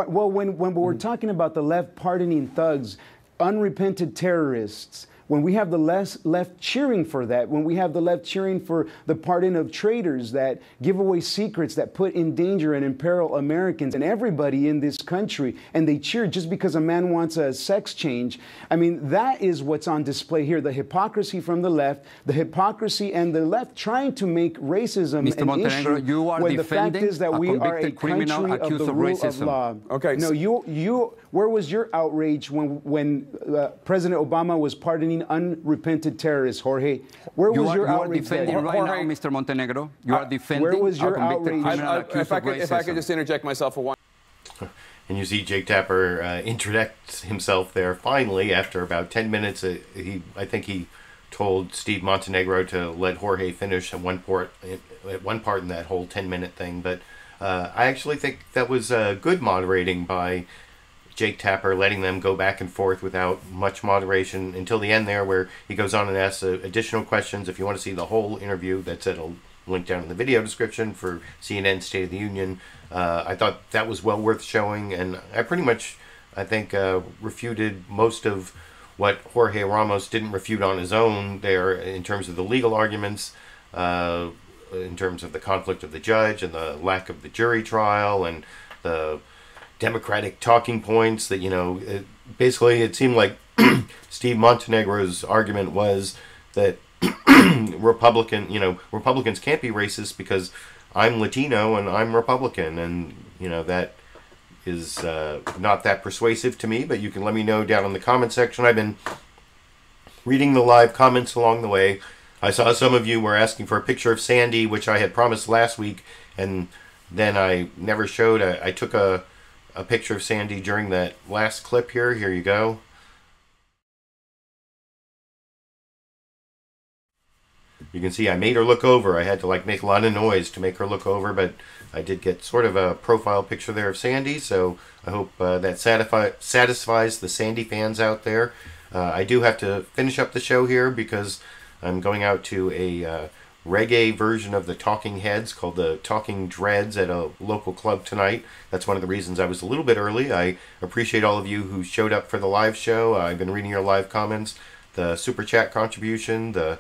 well, when we're talking about the left pardoning thugs, unrepented terrorists, when we have the left cheering for that, when we have the left cheering for the pardon of traitors that give away secrets that put in danger and imperil Americans and everybody in this country, and they cheer just because a man wants a sex change. I mean, that is what's on display here, the hypocrisy from the left, the hypocrisy and the left trying to make racism Mr. an Montenegro, issue, you are when the fact defending is that a we are a convicted criminal country of accused the of rule racism. of law. Okay. No, where was your outrage when President Obama was pardoning unrepented terrorists, Jorge? Where was your outrage? You are defending right now, Mr. Montenegro. You are defending where was your a convicted outrage? criminal accused of racism. If I could just interject myself for one. And you see Jake Tapper interject himself there finally after about 10 minutes. I think he told Steve Montenegro to let Jorge finish at one part in that whole 10-minute thing. But I actually think that was good moderating by Jake Tapper, letting them go back and forth without much moderation until the end there, where he goes on and asks additional questions. If you want to see the whole interview, that's at a link down in the video description for CNN State of the Union. I thought that was well worth showing, and I pretty much, I think, refuted most of what Jorge Ramos didn't refute on his own there in terms of the legal arguments, in terms of the conflict of the judge and the lack of the jury trial and the Democratic talking points that, basically it seemed like Steve Montenegro's argument was that Republicans can't be racist because I'm Latino and I'm Republican, and that is not that persuasive to me, but you can let me know down in the comment section. I've been reading the live comments along the way. I saw some of you were asking for a picture of Sandy, which I had promised last week, and then I never showed. I took a picture of Sandy during that last clip here. Here you go. You can see I made her look over. I had to make a lot of noise to make her look over, but I did get sort of a profile picture there of Sandy, so I hope that satisfies the Sandy fans out there. I do have to finish up the show here because I'm going out to a reggae version of the Talking Heads called the Talking Dreads at a local club tonight. That's one of the reasons I was a little bit early. I appreciate all of you who showed up for the live show. I've been reading your live comments, the super chat contribution, the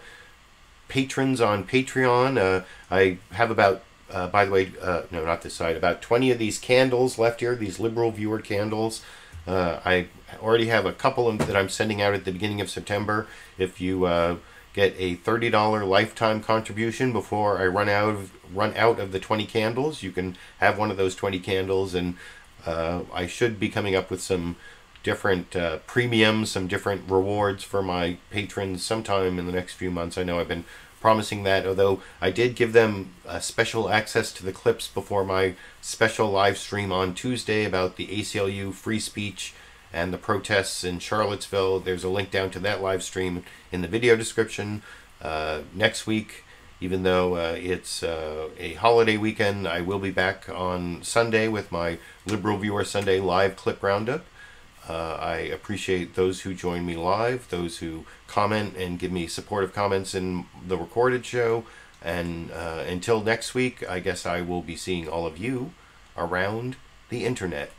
patrons on Patreon. I have about, by the way, no, not this side, about 20 of these candles left here, these LiberalViewer candles. I already have a couple that I'm sending out at the beginning of September. If you get a $30 lifetime contribution before I run out of the 20 candles, you can have one of those 20 candles, and I should be coming up with some different premiums, some different rewards for my patrons sometime in the next few months. I know I've been promising that, although I did give them special access to the clips before my special live stream on Tuesday about the ACLU free speech and the protests in Charlottesville. There's a link down to that live stream in the video description. Next week, even though it's a holiday weekend, I will be back on Sunday with my LiberalViewer Sunday live clip roundup. I appreciate those who join me live, those who comment and give me supportive comments in the recorded show. And until next week, I guess I will be seeing all of you around the internet.